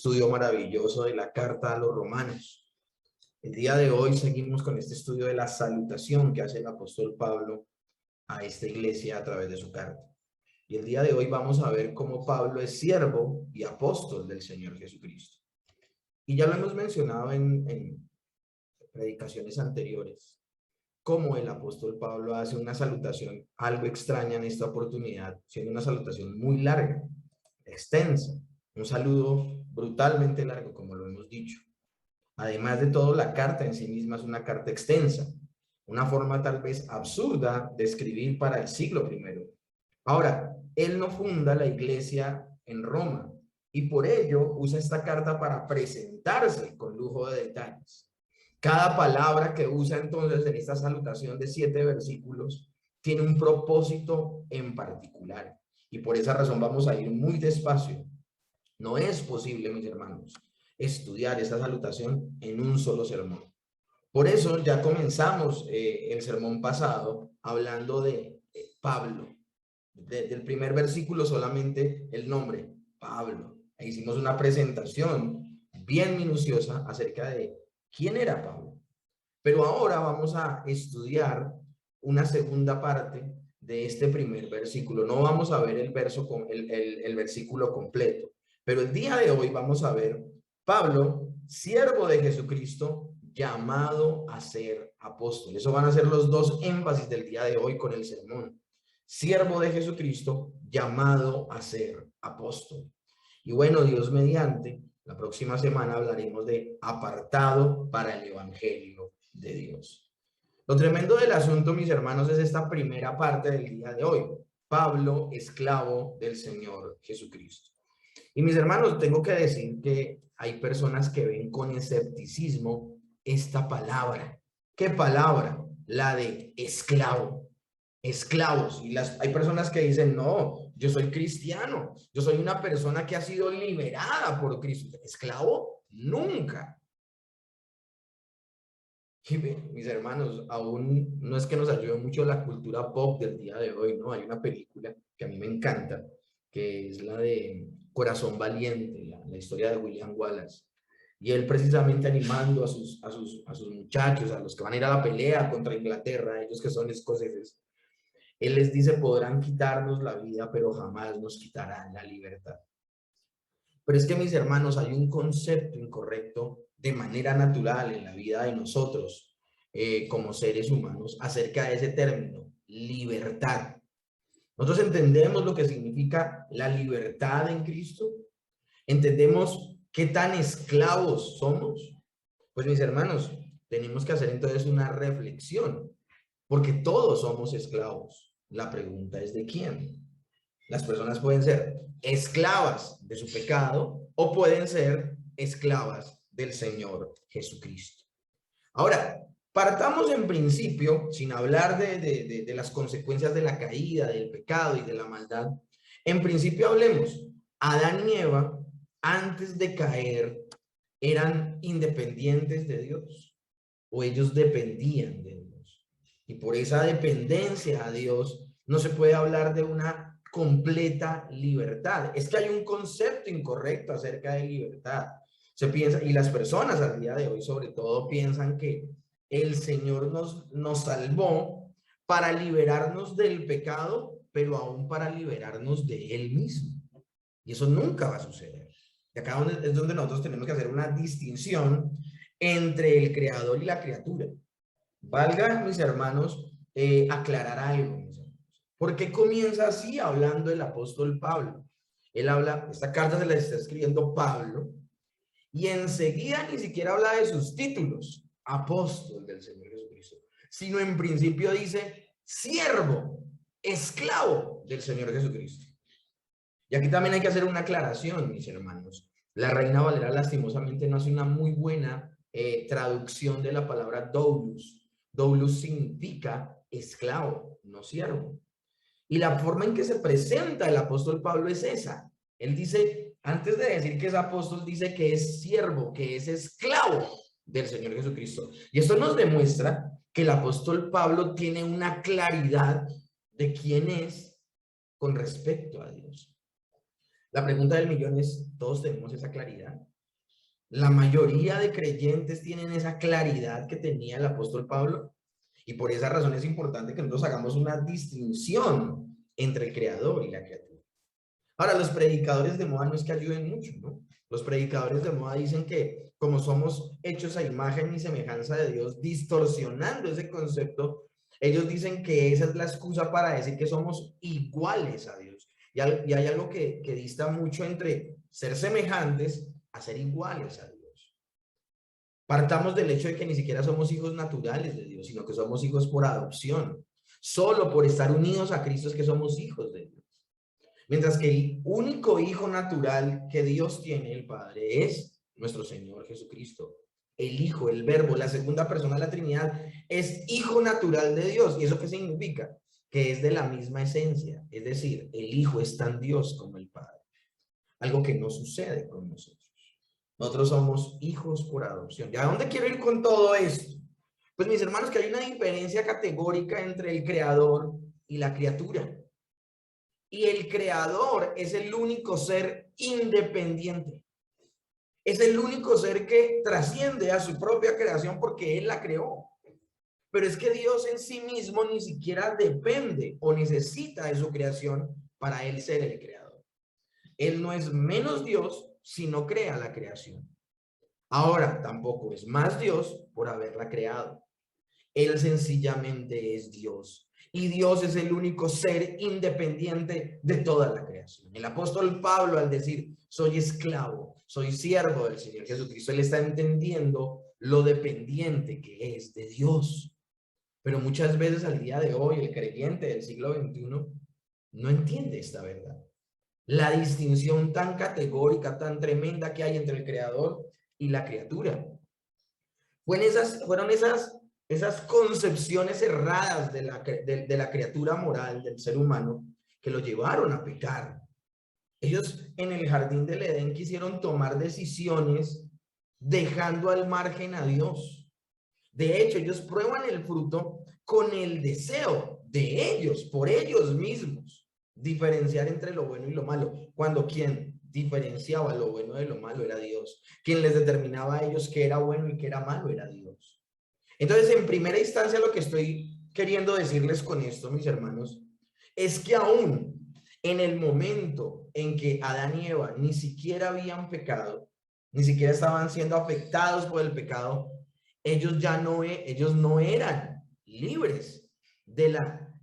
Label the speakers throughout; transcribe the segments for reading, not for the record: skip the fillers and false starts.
Speaker 1: estudio maravilloso de la carta a los romanos. El día de hoy seguimos con este estudio de la salutación que hace el apóstol Pablo a esta iglesia a través de su carta. Y el día de hoy vamos a ver cómo Pablo es siervo y apóstol del Señor Jesucristo. Y ya lo hemos mencionado en predicaciones anteriores, cómo el apóstol Pablo hace una salutación algo extraña en esta oportunidad, siendo una salutación muy larga, extensa, un saludo brutalmente largo, como lo hemos dicho. Además de todo, la carta en sí misma es una carta extensa, una forma tal vez absurda de escribir para el siglo I. Ahora, él no funda la iglesia en Roma y por ello usa esta carta para presentarse con lujo de detalles. Cada palabra que usa entonces en esta salutación de 7 versículos tiene un propósito en particular y por esa razón vamos a ir muy despacio. No es posible, mis hermanos, estudiar esta salutación en un solo sermón. Por eso ya comenzamos el sermón pasado hablando de Pablo. Desde el primer versículo solamente el nombre, Pablo. E hicimos una presentación bien minuciosa acerca de quién era Pablo. Pero ahora vamos a estudiar una segunda parte de este primer versículo. No vamos a ver el versículo completo, pero el día de hoy vamos a ver Pablo, siervo de Jesucristo, llamado a ser apóstol. Eso van a ser los dos énfasis del día de hoy con el sermón. Siervo de Jesucristo, llamado a ser apóstol. Y bueno, Dios mediante, la próxima semana hablaremos de apartado para el evangelio de Dios. Lo tremendo del asunto, mis hermanos, es esta primera parte del día de hoy. Pablo, esclavo del Señor Jesucristo. Y mis hermanos, tengo que decir que hay personas que ven con escepticismo esta palabra. ¿Qué palabra? La de esclavo. Esclavos. Y hay personas que dicen, no, yo soy cristiano. Yo soy una persona que ha sido liberada por Cristo. ¿Esclavo? Nunca. Y mis hermanos, aún no es que nos ayude mucho la cultura pop del día de hoy, ¿no? Hay una película que a mí me encanta, que es la de Corazón Valiente, la historia de William Wallace. Y él precisamente animando a sus muchachos, a los que van a ir a la pelea contra Inglaterra, ellos que son escoceses, él les dice, podrán quitarnos la vida, pero jamás nos quitarán la libertad. Pero es que, mis hermanos, hay un concepto incorrecto de manera natural en la vida de nosotros como seres humanos acerca de ese término, libertad. Nosotros entendemos lo que significa la libertad en Cristo. Entendemos qué tan esclavos somos. Pues, mis hermanos, tenemos que hacer entonces una reflexión, porque todos somos esclavos. La pregunta es ¿de quién? Las personas pueden ser esclavas de su pecado o pueden ser esclavas del Señor Jesucristo. Ahora, partamos en principio, sin hablar de las consecuencias de la caída, del pecado y de la maldad. En principio hablemos, Adán y Eva, antes de caer, ¿eran independientes de Dios o ellos dependían de Dios? Y por esa dependencia a Dios no se puede hablar de una completa libertad. Es que hay un concepto incorrecto acerca de libertad. Se piensa, y las personas al día de hoy sobre todo piensan que el Señor nos salvó para liberarnos del pecado, pero aún para liberarnos de Él mismo. Y eso nunca va a suceder. Y acá es donde nosotros tenemos que hacer una distinción entre el creador y la criatura. Valga, mis hermanos, aclarar algo. ¿Por qué comienza así hablando el apóstol Pablo? Él habla, esta carta se la está escribiendo Pablo, y enseguida ni siquiera habla de sus títulos, apóstol del Señor Jesucristo, sino en principio dice siervo, esclavo del Señor Jesucristo. Y aquí también hay que hacer una aclaración, mis hermanos. La Reina Valera lastimosamente no hace una muy buena traducción de la palabra doulos. Doulos significa esclavo, no siervo. Y la forma en que se presenta el apóstol Pablo es esa. Él dice, antes de decir que es apóstol, dice que es siervo, que es esclavo del Señor Jesucristo. Y esto nos demuestra que el apóstol Pablo tiene una claridad de quién es con respecto a Dios. La pregunta del millón es, ¿todos tenemos esa claridad? La mayoría de creyentes tienen esa claridad que tenía el apóstol Pablo, y por esa razón es importante que nosotros hagamos una distinción entre el creador y la criatura. Ahora, los predicadores de moda no es que ayuden mucho, ¿no? Los predicadores de moda dicen que como somos hechos a imagen y semejanza de Dios, distorsionando ese concepto, ellos dicen que esa es la excusa para decir que somos iguales a Dios. Y hay algo que dista mucho entre ser semejantes a ser iguales a Dios. Partamos del hecho de que ni siquiera somos hijos naturales de Dios, sino que somos hijos por adopción. Solo por estar unidos a Cristo es que somos hijos de Dios. Mientras que el único hijo natural que Dios tiene, el Padre, es nuestro Señor Jesucristo. El Hijo, el Verbo, la segunda persona de la Trinidad, es hijo natural de Dios. ¿Y eso qué significa? Que es de la misma esencia. Es decir, el Hijo es tan Dios como el Padre. Algo que no sucede con nosotros. Nosotros somos hijos por adopción. ¿Y a dónde quiero ir con todo esto? Pues mis hermanos, que hay una diferencia categórica entre el creador y la criatura. Y el creador es el único ser independiente. Es el único ser que trasciende a su propia creación porque él la creó. Pero es que Dios en sí mismo ni siquiera depende o necesita de su creación para él ser el creador. Él no es menos Dios si no crea la creación. Ahora tampoco es más Dios por haberla creado. Él sencillamente es Dios. Y Dios es el único ser independiente de toda la creación. El apóstol Pablo, al decir, soy esclavo, soy siervo del Señor Jesucristo, él está entendiendo lo dependiente que es de Dios. Pero muchas veces al día de hoy, el creyente del siglo XXI no entiende esta verdad. La distinción tan categórica, tan tremenda que hay entre el creador y la criatura. Fueron esas concepciones erradas de la criatura moral del ser humano que lo llevaron a pecar. Ellos en el jardín del Edén quisieron tomar decisiones dejando al margen a Dios. De hecho, ellos prueban el fruto con el deseo de ellos, por ellos mismos, diferenciar entre lo bueno y lo malo, cuando quien diferenciaba lo bueno de lo malo era Dios. Quien les determinaba a ellos qué era bueno y qué era malo era Dios. Entonces, en primera instancia, lo que estoy queriendo decirles con esto, mis hermanos, es que aún en el momento en que Adán y Eva ni siquiera habían pecado, ni siquiera estaban siendo afectados por el pecado, ellos no eran libres de la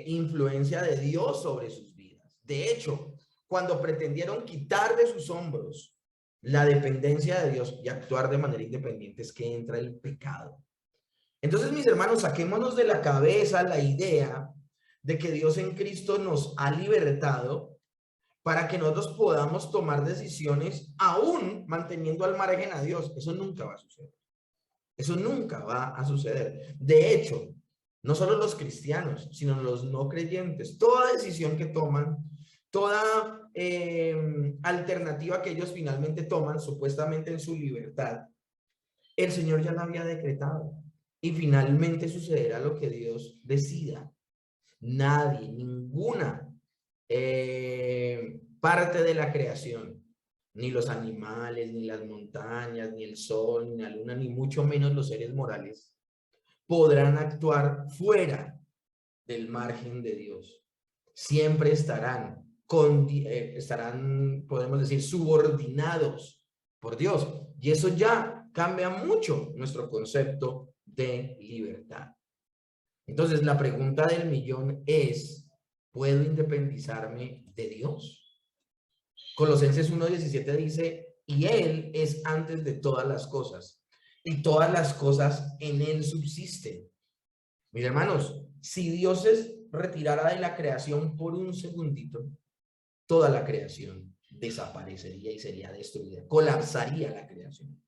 Speaker 1: influencia de Dios sobre sus vidas. De hecho, cuando pretendieron quitar de sus hombros la dependencia de Dios y actuar de manera independiente, es que entra el pecado. Entonces, mis hermanos, saquémonos de la cabeza la idea de que Dios en Cristo nos ha libertado para que nosotros podamos tomar decisiones aún manteniendo al margen a Dios. Eso nunca va a suceder. Eso nunca va a suceder. De hecho, no solo los cristianos, sino los no creyentes, toda decisión que toman, toda alternativa que ellos finalmente toman, supuestamente en su libertad, el Señor ya la había decretado. Y finalmente sucederá lo que Dios decida. Nadie, ninguna parte de la creación, ni los animales, ni las montañas, ni el sol, ni la luna, ni mucho menos los seres morales, podrán actuar fuera del margen de Dios. Siempre estarán, podemos decir, subordinados por Dios. Y eso ya cambia mucho nuestro concepto de libertad. Entonces, la pregunta del millón es, ¿puedo independizarme de Dios? Colosenses 1:17 dice, y Él es antes de todas las cosas, y todas las cosas en Él subsisten. Mis hermanos, si Dios se retirara de la creación por un segundito, toda la creación desaparecería y sería destruida, colapsaría la creación.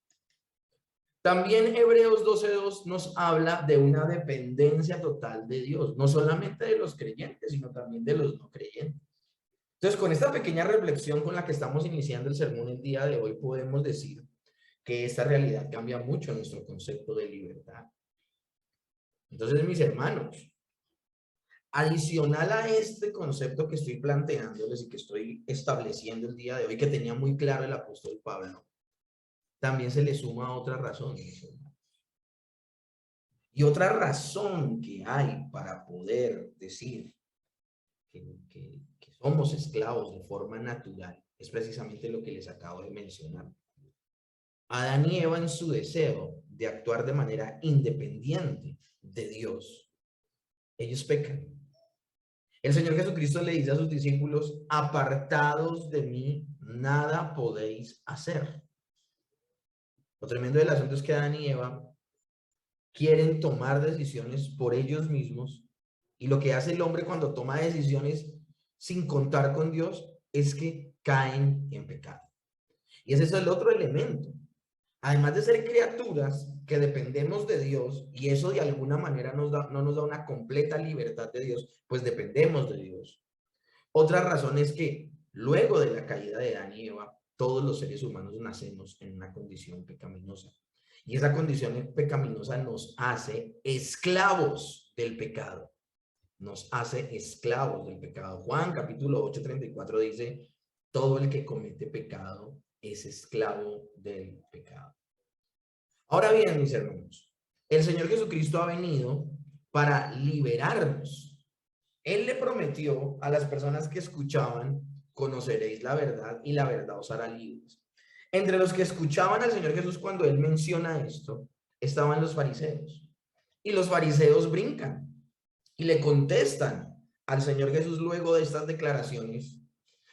Speaker 1: También Hebreos 12:2 nos habla de una dependencia total de Dios, no solamente de los creyentes, sino también de los no creyentes. Entonces, con esta pequeña reflexión con la que estamos iniciando el sermón el día de hoy, podemos decir que esta realidad cambia mucho nuestro concepto de libertad. Entonces, mis hermanos, adicional a este concepto que estoy planteándoles y que estoy estableciendo el día de hoy, que tenía muy claro el apóstol Pablo, también se le suma otra razón. Y otra razón que hay para poder decir que somos esclavos de forma natural es precisamente lo que les acabo de mencionar. Adán y Eva, en su deseo de actuar de manera independiente de Dios, ellos pecan. El Señor Jesucristo le dice a sus discípulos: apartados de mí, nada podéis hacer. Lo tremendo del asunto es que Adán y Eva quieren tomar decisiones por ellos mismos, y lo que hace el hombre cuando toma decisiones sin contar con Dios es que caen en pecado. Y ese es el otro elemento. Además de ser criaturas que dependemos de Dios, y eso de alguna manera no nos da una completa libertad de Dios, pues dependemos de Dios. Otra razón es que luego de la caída de Adán y Eva, todos los seres humanos nacemos en una condición pecaminosa. Y esa condición pecaminosa nos hace esclavos del pecado. Nos hace esclavos del pecado. Juan capítulo 8:34 dice: todo el que comete pecado es esclavo del pecado. Ahora bien, mis hermanos, el Señor Jesucristo ha venido para liberarnos. Él le prometió a las personas que escuchaban: conoceréis la verdad y la verdad os hará libres. Entre los que escuchaban al Señor Jesús cuando Él menciona esto, estaban los fariseos. Y los fariseos brincan y le contestan al Señor Jesús luego de estas declaraciones: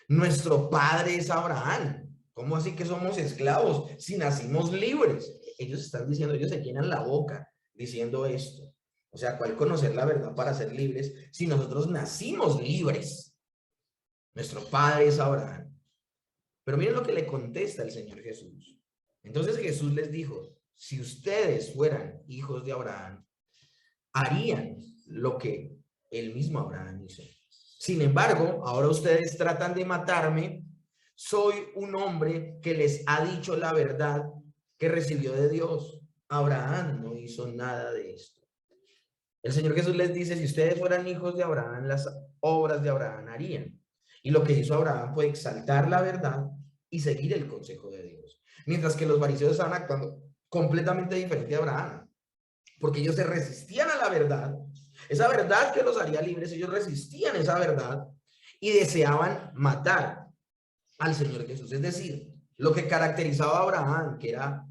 Speaker 1: nuestro padre es Abraham. ¿Cómo así que somos esclavos si nacimos libres? Ellos están diciendo, ellos se llenan la boca diciendo esto. O sea, ¿cuál conocer la verdad para ser libres si nosotros nacimos libres? Nuestro padre es Abraham. Pero miren lo que le contesta el Señor Jesús. Entonces Jesús les dijo: si ustedes fueran hijos de Abraham, harían lo que el mismo Abraham hizo. Sin embargo, ahora ustedes tratan de matarme. Soy un hombre que les ha dicho la verdad que recibió de Dios. Abraham no hizo nada de esto. El Señor Jesús les dice: si ustedes fueran hijos de Abraham, las obras de Abraham harían. Y lo que hizo Abraham fue exaltar la verdad y seguir el consejo de Dios. Mientras que los fariseos estaban actuando completamente diferente a Abraham, porque ellos se resistían a la verdad, esa verdad que los haría libres. Ellos resistían esa verdad y deseaban matar al Señor Jesús. Es decir, lo que caracterizaba a Abraham, que era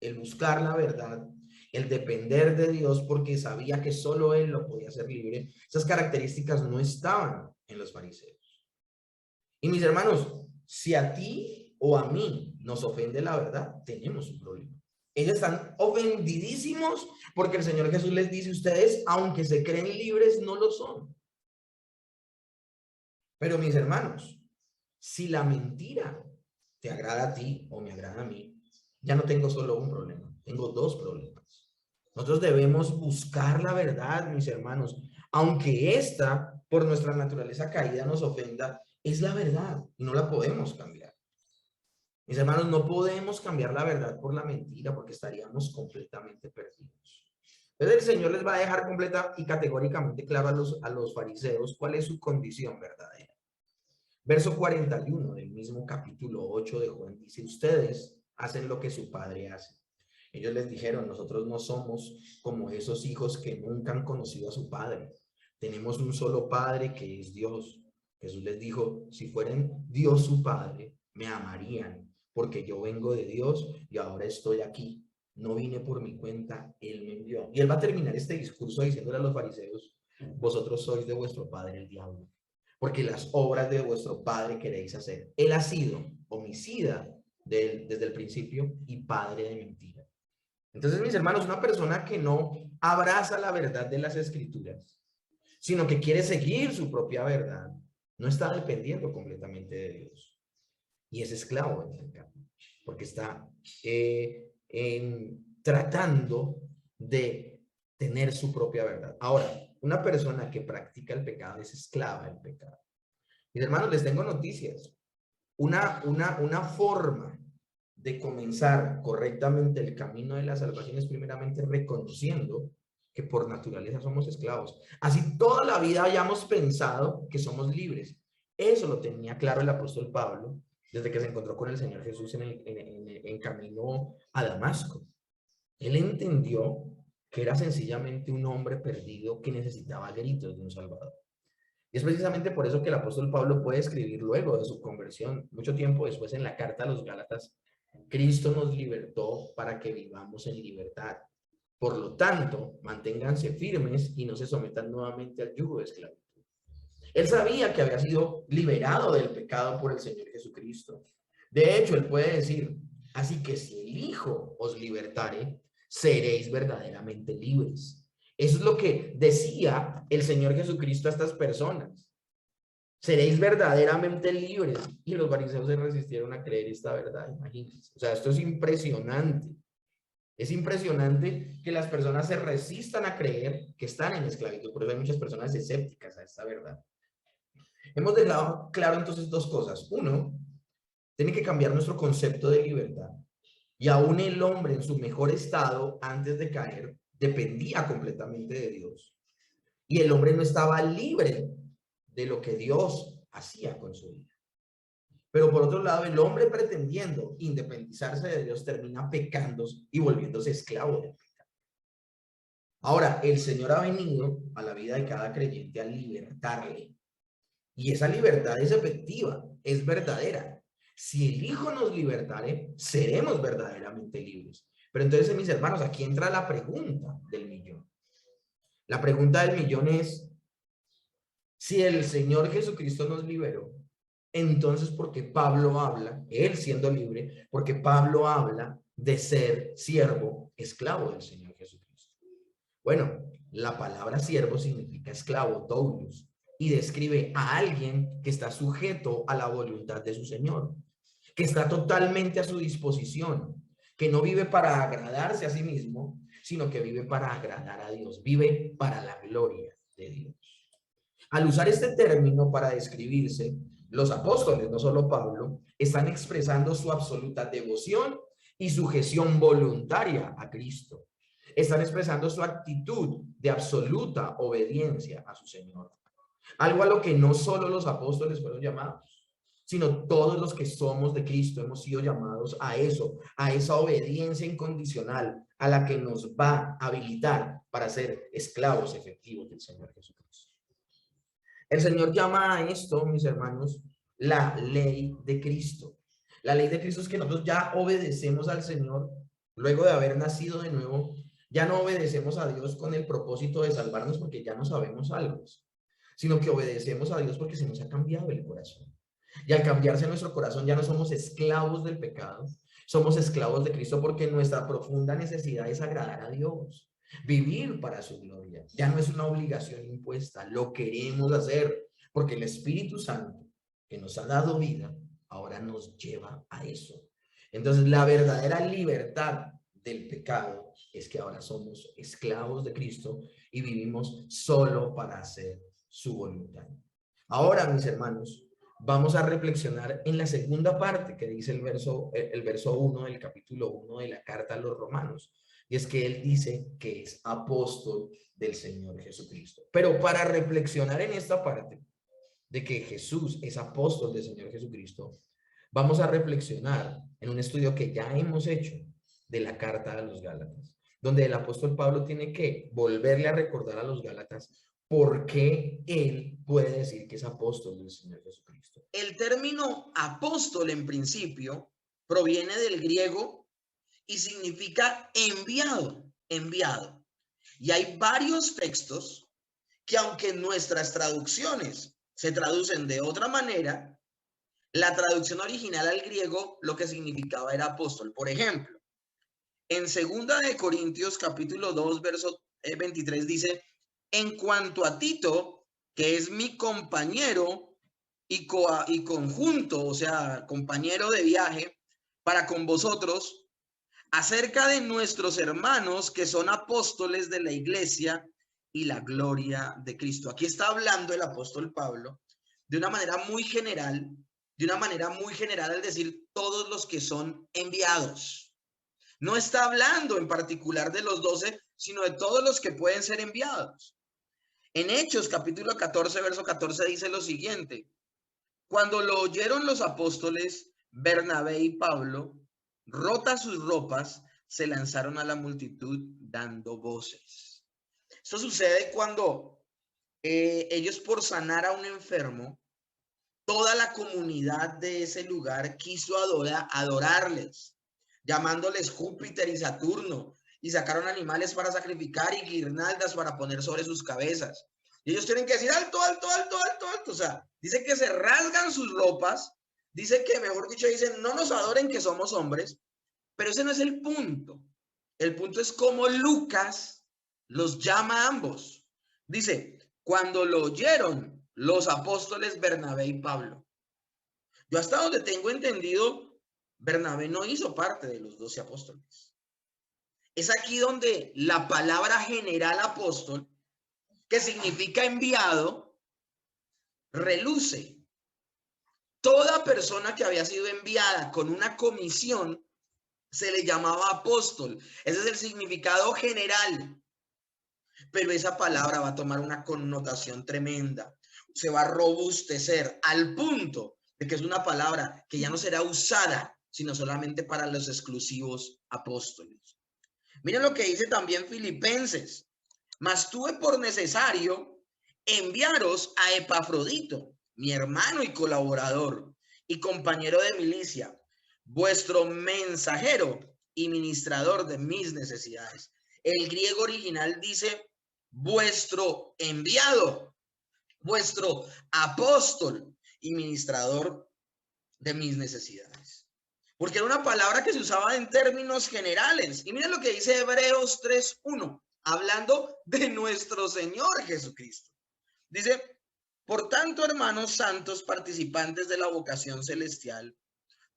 Speaker 1: el buscar la verdad, el depender de Dios porque sabía que solo Él lo podía hacer libre, esas características no estaban en los fariseos. Y mis hermanos, si a ti o a mí nos ofende la verdad, tenemos un problema. Ellos están ofendidísimos porque el Señor Jesús les dice: ustedes, aunque se creen libres, no lo son. Pero mis hermanos, si la mentira te agrada a ti o me agrada a mí, ya no tengo solo un problema, tengo dos problemas. Nosotros debemos buscar la verdad, mis hermanos, aunque esta, por nuestra naturaleza caída, nos ofenda. Es la verdad y no la podemos cambiar. Mis hermanos, no podemos cambiar la verdad por la mentira porque estaríamos completamente perdidos. Entonces el Señor les va a dejar completa y categóricamente claro a los fariseos cuál es su condición verdadera. Verso 41 del mismo capítulo 8 de Juan dice: ustedes hacen lo que su padre hace. Ellos les dijeron: nosotros no somos como esos hijos que nunca han conocido a su padre. Tenemos un solo padre, que es Dios. Jesús les dijo: si fueran Dios su padre, me amarían, porque yo vengo de Dios y ahora estoy aquí. No vine por mi cuenta, Él me envió. Y Él va a terminar este discurso diciéndole a los fariseos: vosotros sois de vuestro padre el diablo, porque las obras de vuestro padre queréis hacer. Él ha sido homicida desde el principio y padre de mentira. Entonces, mis hermanos, una persona que no abraza la verdad de las Escrituras, sino que quiere seguir su propia verdad, no está dependiendo completamente de Dios y es esclavo del pecado, porque está tratando de tener su propia verdad. Ahora, una persona que practica el pecado es esclava del pecado. Mis hermanos, les tengo noticias. Una forma de comenzar correctamente el camino de la salvación es primeramente reconociendo que por naturaleza somos esclavos. Así toda la vida hayamos pensado que somos libres. Eso lo tenía claro el apóstol Pablo desde que se encontró con el Señor Jesús en camino a Damasco. Él entendió que era sencillamente un hombre perdido que necesitaba gritos de un Salvador. Y es precisamente por eso que el apóstol Pablo puede escribir luego de su conversión, mucho tiempo después en la carta a los Gálatas: Cristo nos libertó para que vivamos en libertad. Por lo tanto, manténganse firmes y no se sometan nuevamente al yugo de esclavitud. Él sabía que había sido liberado del pecado por el Señor Jesucristo. De hecho, él puede decir: así que si el Hijo os libertare, seréis verdaderamente libres. Eso es lo que decía el Señor Jesucristo a estas personas. Seréis verdaderamente libres. Y los fariseos se resistieron a creer esta verdad, imagínense. O sea, esto es impresionante. Es impresionante que las personas se resistan a creer que están en esclavitud. Por eso hay muchas personas escépticas a esta verdad. Hemos dejado claro entonces dos cosas. Uno, tiene que cambiar nuestro concepto de libertad. Y aún el hombre en su mejor estado antes de caer dependía completamente de Dios. Y el hombre no estaba libre de lo que Dios hacía con su vida. Pero por otro lado, el hombre pretendiendo independizarse de Dios termina pecando y volviéndose esclavo del pecado. Ahora, el Señor ha venido a la vida de cada creyente a libertarle. Y esa libertad es efectiva, es verdadera. Si el Hijo nos libertare, seremos verdaderamente libres. Pero entonces, mis hermanos, aquí entra la pregunta del millón. La pregunta del millón es: si el Señor Jesucristo nos liberó, entonces, ¿por qué Pablo habla, él siendo libre, porque Pablo habla de ser siervo, esclavo del Señor Jesucristo? Bueno, la palabra siervo significa esclavo, doulos, y describe a alguien que está sujeto a la voluntad de su Señor, que está totalmente a su disposición, que no vive para agradarse a sí mismo, sino que vive para agradar a Dios, vive para la gloria de Dios. Al usar este término para describirse, los apóstoles, no solo Pablo, están expresando su absoluta devoción y sujeción voluntaria a Cristo. Están expresando su actitud de absoluta obediencia a su Señor. Algo a lo que no solo los apóstoles fueron llamados, sino todos los que somos de Cristo hemos sido llamados a eso, a esa obediencia incondicional a la que nos va a habilitar para ser esclavos efectivos del Señor Jesucristo. El Señor llama a esto, mis hermanos, la ley de Cristo. La ley de Cristo es que nosotros ya obedecemos al Señor luego de haber nacido de nuevo. Ya no obedecemos a Dios con el propósito de salvarnos porque ya no sabemos algo, sino que obedecemos a Dios porque se nos ha cambiado el corazón. Y al cambiarse nuestro corazón ya no somos esclavos del pecado, somos esclavos de Cristo porque nuestra profunda necesidad es agradar a Dios, vivir para su gloria. Ya no es una obligación impuesta, lo queremos hacer porque el Espíritu Santo que nos ha dado vida ahora nos lleva a eso. Entonces la verdadera libertad del pecado es que ahora somos esclavos de Cristo y vivimos solo para hacer su voluntad. Ahora, mis hermanos, vamos a reflexionar en la segunda parte que dice el verso 1 del capítulo 1 de la carta a los Romanos. Y es que él dice que es apóstol del Señor Jesucristo. Pero para reflexionar en esta parte de que Jesús es apóstol del Señor Jesucristo, vamos a reflexionar en un estudio que ya hemos hecho de la carta a los Gálatas, donde el apóstol Pablo tiene que volverle a recordar a los Gálatas por qué él puede decir que es apóstol del Señor Jesucristo.
Speaker 2: El término apóstol en principio proviene del griego y significa enviado, enviado. Y hay varios textos que, aunque nuestras traducciones se traducen de otra manera, la traducción original al griego lo que significaba era apóstol. Por ejemplo, en 2 de Corintios capítulo 2 verso 23 dice: en cuanto a Tito, que es mi compañero y conjunto, o sea, compañero de viaje para con vosotros, acerca de nuestros hermanos que son apóstoles de la iglesia y la gloria de Cristo. Aquí está hablando el apóstol Pablo de una manera muy general, al decir todos los que son enviados. No está hablando en particular de los 12, sino de todos los que pueden ser enviados. En Hechos capítulo 14, verso 14 dice lo siguiente: cuando lo oyeron los apóstoles, Bernabé y Pablo, rotas sus ropas, se lanzaron a la multitud dando voces. Esto sucede cuando ellos, por sanar a un enfermo, toda la comunidad de ese lugar quiso adorarles, llamándoles Júpiter y Saturno, y sacaron animales para sacrificar y guirnaldas para poner sobre sus cabezas. Y ellos tienen que decir alto, alto, alto, alto, alto. O sea, dice que se rasgan sus ropas, dice que, mejor dicho, dicen, no nos adoren que somos hombres, pero ese no es el punto. El punto es cómo Lucas los llama a ambos. Dice, cuando lo oyeron los apóstoles Bernabé y Pablo. Yo hasta donde tengo entendido, Bernabé no hizo parte de los 12 apóstoles. Es aquí donde la palabra general apóstol, que significa enviado, reluce. Toda persona que había sido enviada con una comisión se le llamaba apóstol. Ese es el significado general. Pero esa palabra va a tomar una connotación tremenda. Se va a robustecer al punto de que es una palabra que ya no será usada, sino solamente para los exclusivos apóstoles. Miren lo que dice también Filipenses. Mas tuve por necesario enviaros a Epafrodito, mi hermano y colaborador y compañero de milicia, vuestro mensajero y ministrador de mis necesidades. El griego original dice vuestro enviado, vuestro apóstol y ministrador de mis necesidades. Porque era una palabra que se usaba en términos generales. Y miren lo que dice Hebreos 3:1, hablando de nuestro Señor Jesucristo. Dice, por tanto, hermanos santos, participantes de la vocación celestial,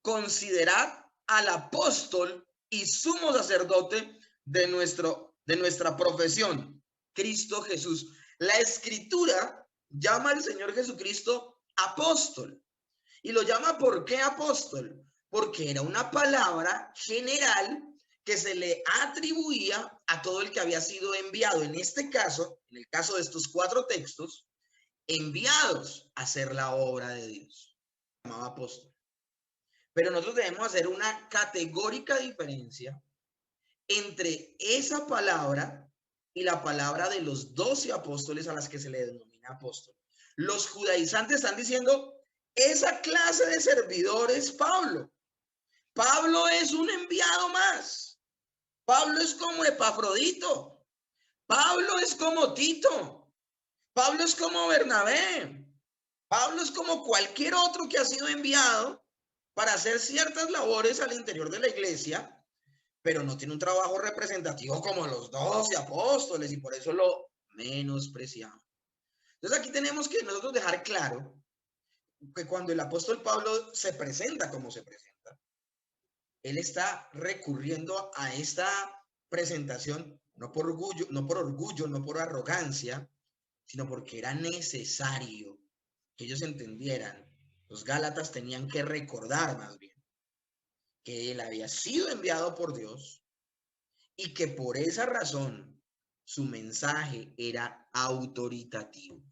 Speaker 2: considerad al apóstol y sumo sacerdote de nuestra profesión, Cristo Jesús. La Escritura llama al Señor Jesucristo apóstol. Y lo llama, ¿por qué apóstol? Porque era una palabra general que se le atribuía a todo el que había sido enviado. En este caso, en el caso de estos 4 textos, enviados a hacer la obra de Dios. Se llamaba apóstol. Pero nosotros debemos hacer una categórica diferencia entre esa palabra y la palabra de los 12 apóstoles a las que se le denomina apóstol. Los judaizantes están diciendo, esa clase de servidor es Pablo. Pablo es un enviado más. Pablo es como Epafrodito. Pablo es como Tito. Pablo es como Bernabé. Pablo es como cualquier otro que ha sido enviado para hacer ciertas labores al interior de la iglesia, pero no tiene un trabajo representativo como los 12 apóstoles y por eso lo menospreciamos. Entonces aquí tenemos que nosotros dejar claro que cuando el apóstol Pablo se presenta como se presenta, él está recurriendo a esta presentación no por orgullo, no por arrogancia, sino porque era necesario que ellos entendieran. Los gálatas tenían que recordar más bien que él había sido enviado por Dios y que por esa razón su mensaje era autoritativo.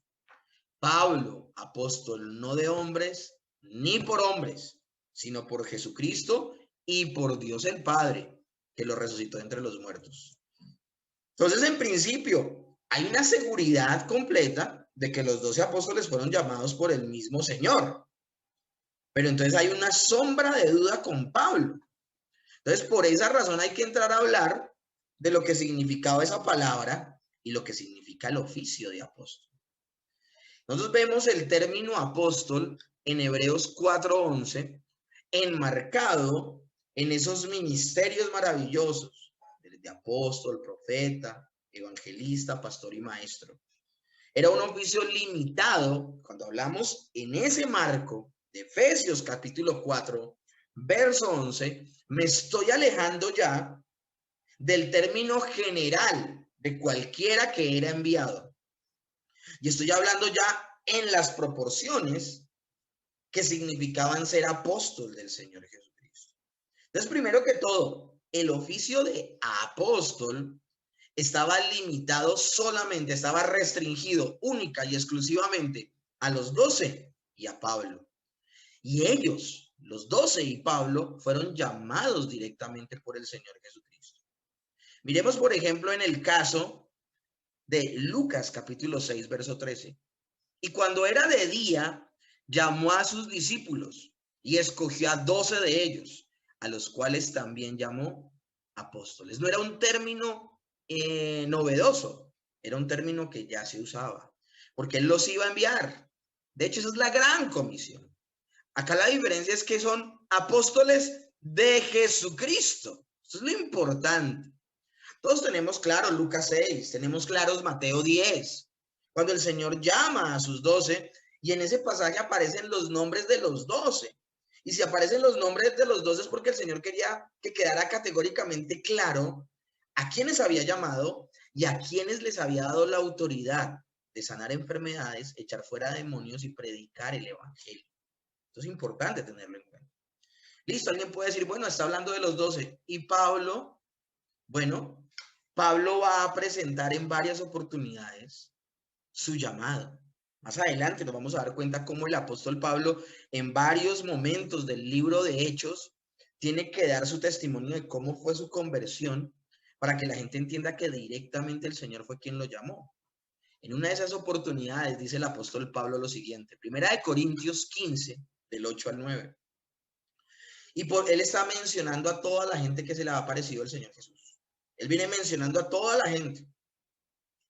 Speaker 2: Pablo, apóstol no de hombres ni por hombres, sino por Jesucristo y por Dios el Padre, que lo resucitó entre los muertos. Entonces, en principio, hay una seguridad completa de que los 12 apóstoles fueron llamados por el mismo Señor. Pero entonces hay una sombra de duda con Pablo. Entonces, por esa razón hay que entrar a hablar de lo que significaba esa palabra y lo que significa el oficio de apóstol. Nosotros vemos el término apóstol en Hebreos 4:11 enmarcado en esos ministerios maravillosos de apóstol, profeta, evangelista, pastor y maestro. Era un oficio limitado cuando hablamos en ese marco de Efesios capítulo 4, verso 11, me estoy alejando ya del término general de cualquiera que era enviado. Y estoy hablando ya en las proporciones que significaban ser apóstol del Señor Jesucristo. Entonces, primero que todo, el oficio de apóstol estaba limitado solamente, estaba restringido única y exclusivamente a los 12 y a Pablo. Y ellos Los 12 y Pablo fueron llamados directamente por el Señor Jesucristo. Miremos, por ejemplo, en el caso de Lucas capítulo 6, verso 13. Y cuando era de día, llamó a sus discípulos y escogió a 12 de ellos, a los cuales también llamó apóstoles. No era un término novedoso, era un término que ya se usaba, porque él los iba a enviar. De hecho, esa es la gran comisión. Acá la diferencia es que son apóstoles de Jesucristo. Eso es lo importante. Todos tenemos claro Lucas 6, tenemos claros Mateo 10, cuando el Señor llama a sus 12 y en ese pasaje aparecen los nombres de los 12. Y si aparecen los nombres de los 12 es porque el Señor quería que quedara categóricamente claro a quienes había llamado y a quienes les había dado la autoridad de sanar enfermedades, echar fuera demonios y predicar el evangelio. Esto es importante tenerlo en cuenta. Listo, alguien puede decir, bueno, está hablando de los 12. ¿Y Pablo? Bueno, Pablo va a presentar en varias oportunidades su llamado. Más adelante nos vamos a dar cuenta cómo el apóstol Pablo en varios momentos del libro de Hechos tiene que dar su testimonio de cómo fue su conversión para que la gente entienda que directamente el Señor fue quien lo llamó. En una de esas oportunidades dice el apóstol Pablo lo siguiente, Primera de Corintios 15, del 8 al 9. Y él está mencionando a toda la gente que se le ha aparecido el Señor Jesús. Él viene mencionando a toda la gente.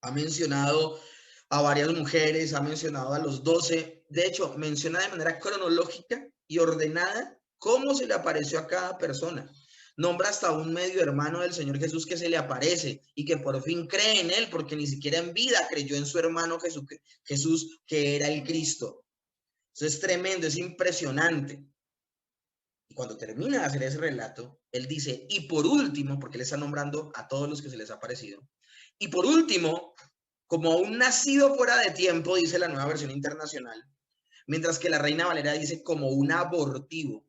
Speaker 2: Ha mencionado a varias mujeres, ha mencionado a los 12. De hecho, menciona de manera cronológica y ordenada cómo se le apareció a cada persona. Nombra hasta un medio hermano del Señor Jesús que se le aparece y que por fin cree en él, porque ni siquiera en vida creyó en su hermano Jesús, que era el Cristo. Eso es tremendo, es impresionante. Y cuando termina de hacer ese relato, él dice, y por último, porque él está nombrando a todos los que se les ha aparecido, y por último, como un nacido fuera de tiempo, dice la Nueva Versión Internacional, mientras que la Reina Valera dice como un abortivo.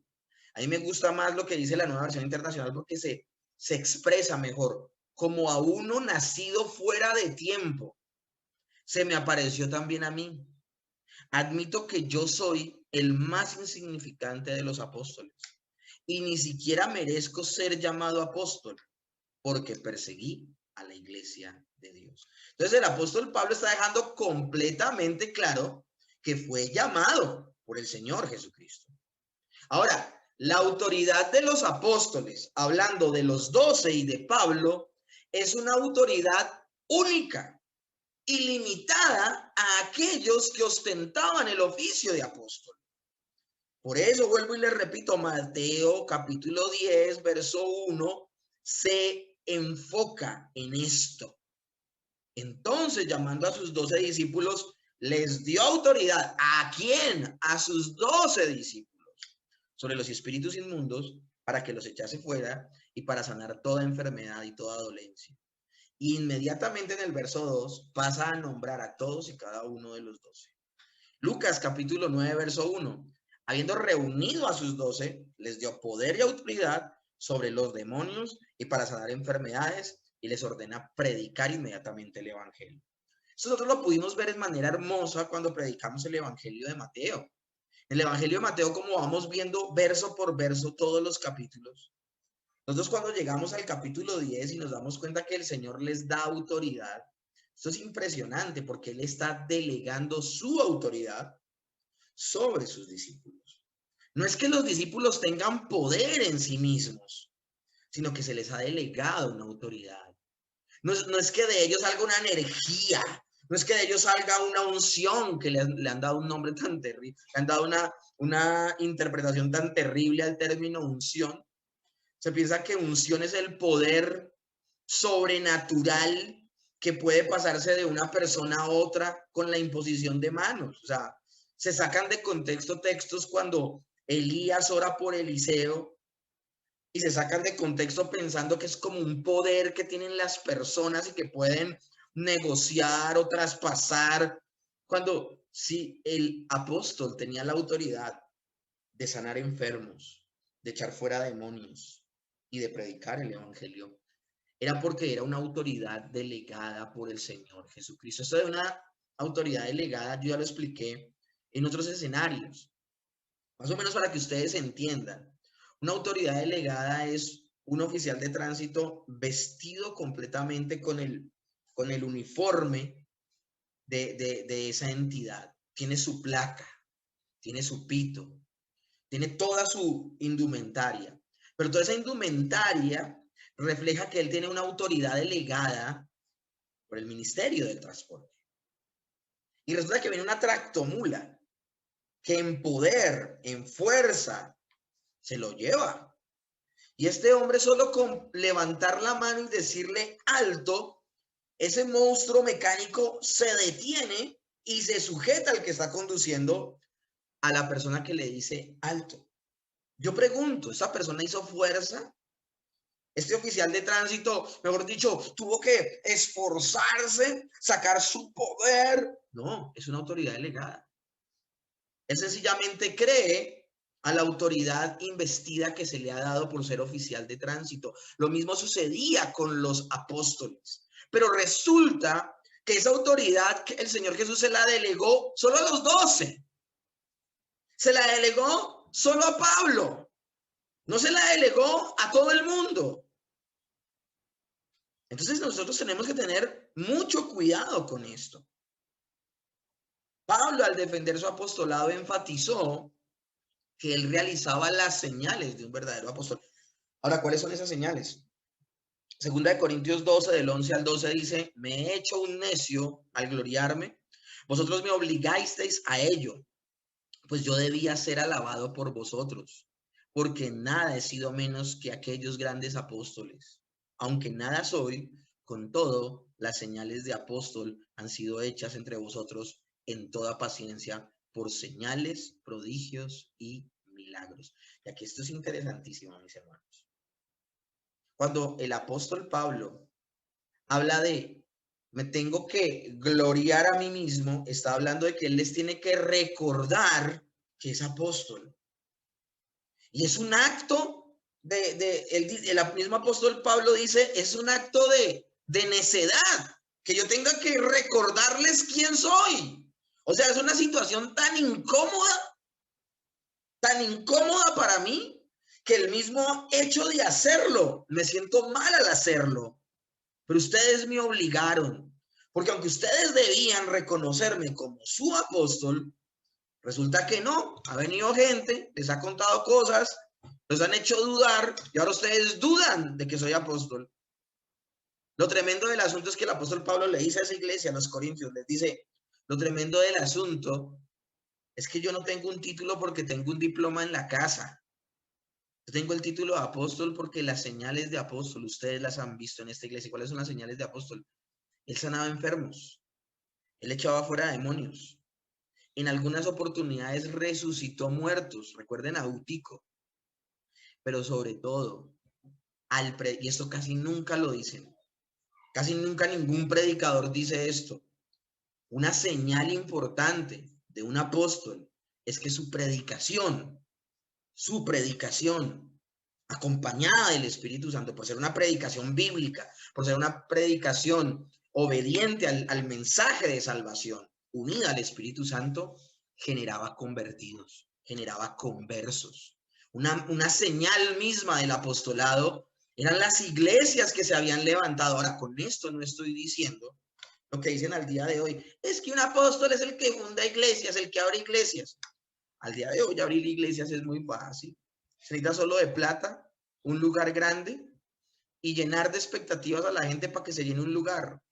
Speaker 2: A mí me gusta más lo que dice la Nueva Versión Internacional porque se expresa mejor, como a uno nacido fuera de tiempo. Se me apareció también a mí. Admito que yo soy el más insignificante de los apóstoles y ni siquiera merezco ser llamado apóstol porque perseguí a la iglesia de Dios. Entonces el apóstol Pablo está dejando completamente claro que fue llamado por el Señor Jesucristo. Ahora, la autoridad de los apóstoles, hablando de los 12 y de Pablo, es una autoridad única y limitada a aquellos que ostentaban el oficio de apóstol. Por eso vuelvo y le repito, Mateo capítulo 10, verso 1, se enfoca en esto. Entonces, llamando a sus 12 discípulos, les dio autoridad. ¿A quién? A sus 12 discípulos. Sobre los espíritus inmundos, para que los echase fuera y para sanar toda enfermedad y toda dolencia. Inmediatamente en el verso 2 pasa a nombrar a todos y cada uno de los 12. Lucas capítulo 9, verso 1. Habiendo reunido a sus 12, les dio poder y autoridad sobre los demonios y para sanar enfermedades y les ordena predicar inmediatamente el evangelio. Eso nosotros lo pudimos ver de manera hermosa cuando predicamos el evangelio de Mateo. En el evangelio de Mateo, como vamos viendo verso por verso todos los capítulos, nosotros cuando llegamos al capítulo 10 y nos damos cuenta que el Señor les da autoridad, esto es impresionante porque Él está delegando su autoridad sobre sus discípulos. No es que los discípulos tengan poder en sí mismos, sino que se les ha delegado una autoridad. No es que de ellos salga una energía, no es que de ellos salga una unción que le han dado un nombre tan terrible, le han dado una interpretación tan terrible al término unción. Se piensa que unción es el poder sobrenatural que puede pasarse de una persona a otra con la imposición de manos. O sea, se sacan de contexto textos cuando Elías ora por Eliseo y se sacan de contexto pensando que es como un poder que tienen las personas y que pueden negociar o traspasar, cuando sí, el apóstol tenía la autoridad de sanar enfermos, de echar fuera demonios y de predicar el evangelio. Era porque era una autoridad delegada por el Señor Jesucristo. Esto de una autoridad delegada, yo ya lo expliqué en otros escenarios. Más o menos para que ustedes entiendan, una autoridad delegada es un oficial de tránsito vestido completamente con el uniforme de esa entidad. Tiene su placa, tiene su pito, tiene toda su indumentaria. Pero toda esa indumentaria refleja que él tiene una autoridad delegada por el Ministerio del Transporte. Y resulta que viene una tractomula que en poder, en fuerza, se lo lleva. Y este hombre solo con levantar la mano y decirle alto, ese monstruo mecánico se detiene y se sujeta al que está conduciendo a la persona que le dice alto. Yo pregunto, ¿esa persona hizo fuerza? Este oficial de tránsito, mejor dicho, tuvo que esforzarse, sacar su poder. No, es una autoridad delegada. Él sencillamente cree a la autoridad investida que se le ha dado por ser oficial de tránsito. Lo mismo sucedía con los apóstoles. Pero resulta que esa autoridad que el Señor Jesús se la delegó solo a los 12. Se la delegó solo a Pablo. No se la delegó a todo el mundo. Entonces nosotros tenemos que tener mucho cuidado con esto. Pablo, al defender su apostolado, enfatizó que él realizaba las señales de un verdadero apóstol. Ahora, ¿cuáles son esas señales? Segunda de Corintios 12, del 11 al 12 dice, me he hecho un necio al gloriarme. Vosotros me obligasteis a ello, pues yo debía ser alabado por vosotros, porque nada he sido menos que aquellos grandes apóstoles. Aunque nada soy, con todo, las señales de apóstol han sido hechas entre vosotros en toda paciencia por señales, prodigios y milagros. Y aquí esto es interesantísimo, mis hermanos. Cuando el apóstol Pablo habla de me tengo que gloriar a mí mismo, está hablando de que él les tiene que recordar que es apóstol. Y es un acto el mismo apóstol Pablo dice, es un acto de necedad, que yo tenga que recordarles quién soy. O sea, es una situación tan incómoda para mí, que el mismo hecho de hacerlo, me siento mal al hacerlo. Pero ustedes me obligaron, porque aunque ustedes debían reconocerme como su apóstol, resulta que no. Ha venido gente, les ha contado cosas, los han hecho dudar y ahora ustedes dudan de que soy apóstol. Lo tremendo del asunto es que el apóstol Pablo le dice a esa iglesia, a los corintios, les dice, lo tremendo del asunto es que yo no tengo un título porque tengo un diploma en la casa. Yo tengo el título de apóstol porque las señales de apóstol, ustedes las han visto en esta iglesia. ¿Cuáles son las señales de apóstol? Él sanaba enfermos, él echaba fuera demonios. En algunas oportunidades resucitó muertos. Recuerden a Eutico. Pero sobre todo, y esto casi nunca lo dicen. Casi nunca ningún predicador dice esto. Una señal importante de un apóstol es que su predicación, acompañada del Espíritu Santo, por ser una predicación bíblica, por ser una predicación obediente al mensaje de salvación, unida al Espíritu Santo, generaba convertidos, generaba conversos. Una señal misma del apostolado eran las iglesias que se habían levantado. Ahora, con esto no estoy diciendo lo que dicen al día de hoy. Es que un apóstol es el que funda iglesias, el que abre iglesias. Al día de hoy abrir iglesias es muy fácil. Se necesita solo de plata, un lugar grande y llenar de expectativas a la gente para que se llene un lugar.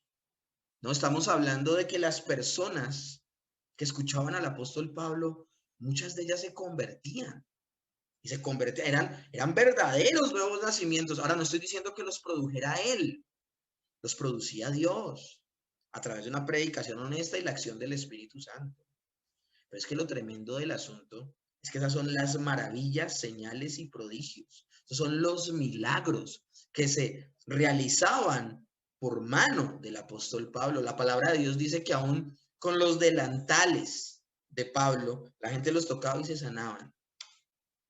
Speaker 2: No estamos hablando de que las personas que escuchaban al apóstol Pablo, muchas de ellas se convertían. Y se convertían, eran verdaderos nuevos nacimientos. Ahora no estoy diciendo que los produjera él, los producía Dios a través de una predicación honesta y la acción del Espíritu Santo. Pero es que lo tremendo del asunto es que esas son las maravillas, señales y prodigios. Esos son los milagros que se realizaban por mano del apóstol Pablo. La palabra de Dios dice que aún con los delantales de Pablo, la gente los tocaba y se sanaban.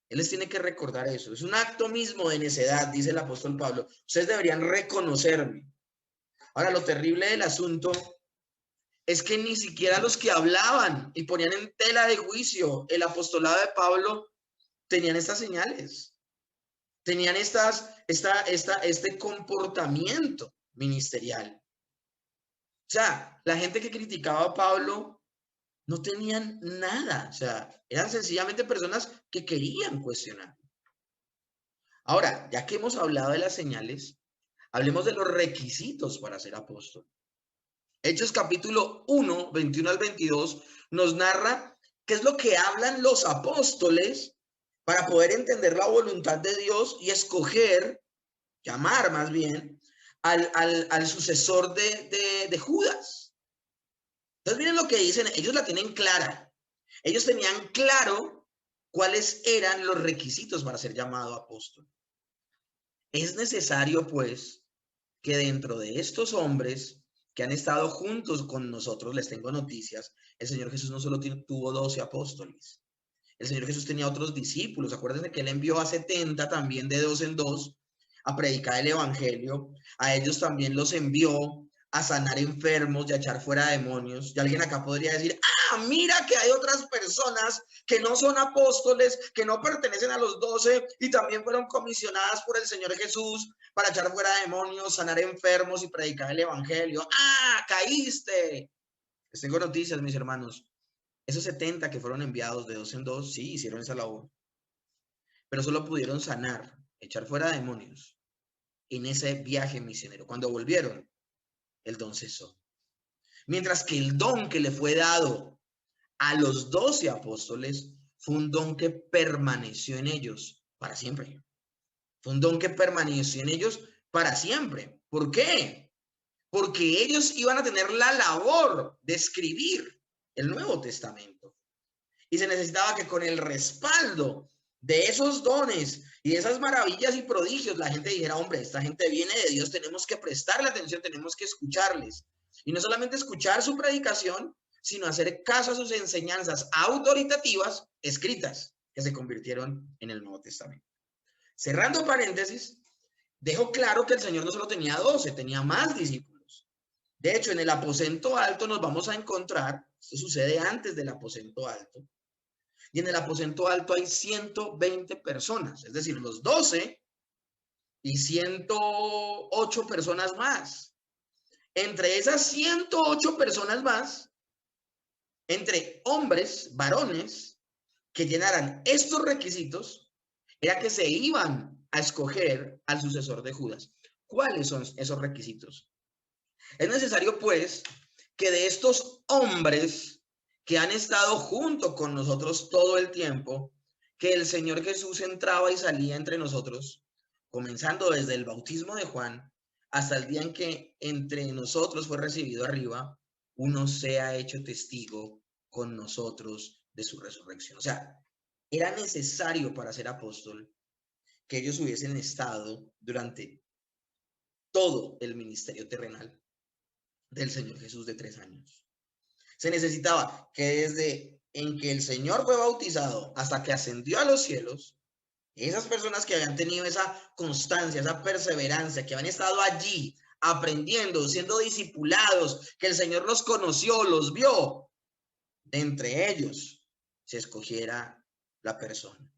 Speaker 2: Él les tiene que recordar eso. Es un acto mismo de necedad, dice el apóstol Pablo. Ustedes deberían reconocerme. Ahora, lo terrible del asunto es que ni siquiera los que hablaban y ponían en tela de juicio el apostolado de Pablo tenían estas señales, tenían este comportamiento ministerial. O sea, la gente que criticaba a Pablo no tenían nada, o sea, eran sencillamente personas que querían cuestionar. Ahora, ya que hemos hablado de las señales, hablemos de los requisitos para ser apóstol. Hechos capítulo 1, 21 al 22, nos narra qué es lo que hablan los apóstoles para poder entender la voluntad de Dios y escoger, llamar más bien, al sucesor de Judas. Entonces miren lo que dicen, ellos la tienen clara. Ellos tenían claro cuáles eran los requisitos para ser llamado apóstol. Es necesario, pues, que dentro de estos hombres que han estado juntos con nosotros, les tengo noticias, el Señor Jesús no solo tuvo 12 apóstoles, el Señor Jesús tenía otros discípulos. Acuérdense que Él envió a 70 también de dos en dos a predicar el Evangelio. A ellos también los envió a sanar enfermos y a echar fuera demonios. Y alguien acá podría decir, mira que hay otras personas que no son apóstoles, que no pertenecen a los 12 y también fueron comisionadas por el Señor Jesús para echar fuera demonios, sanar enfermos y predicar el Evangelio. Caíste. Les tengo noticias, mis hermanos. Esos 70 que fueron enviados de dos en dos, sí, hicieron esa labor, pero solo pudieron sanar, echar fuera demonios en ese viaje misionero. Cuando volvieron, el don cesó. Mientras que el don que le fue dado a los 12 apóstoles fue un don que permaneció en ellos para siempre. Fue un don que permaneció en ellos para siempre. ¿Por qué? Porque ellos iban a tener la labor de escribir el Nuevo Testamento. Y se necesitaba que con el respaldo de esos dones y de esas maravillas y prodigios, la gente dijera, hombre, esta gente viene de Dios, tenemos que prestarle atención, tenemos que escucharles. Y no solamente escuchar su predicación, sino hacer caso a sus enseñanzas autoritativas escritas que se convirtieron en el Nuevo Testamento. Cerrando paréntesis, dejo claro que el Señor no solo tenía 12, tenía más discípulos. De hecho, en el aposento alto nos vamos a encontrar, esto sucede antes del aposento alto, y en el aposento alto hay 120 personas, es decir, los 12 y 108 personas más. Entre esas 108 personas más, entre hombres, varones, que llenaran estos requisitos, era que se iban a escoger al sucesor de Judas. ¿Cuáles son esos requisitos? Es necesario, pues, que de estos hombres que han estado junto con nosotros todo el tiempo, que el Señor Jesús entraba y salía entre nosotros, comenzando desde el bautismo de Juan hasta el día en que entre nosotros fue recibido arriba, uno sea hecho testigo con nosotros de su resurrección. O sea, era necesario para ser apóstol que ellos hubiesen estado durante todo el ministerio terrenal del Señor Jesús de 3 años. Se necesitaba que desde en que el Señor fue bautizado hasta que ascendió a los cielos, esas personas que habían tenido esa constancia, esa perseverancia, que habían estado allí aprendiendo, siendo discipulados, que el Señor los conoció, los vio, de entre ellos se escogiera la persona.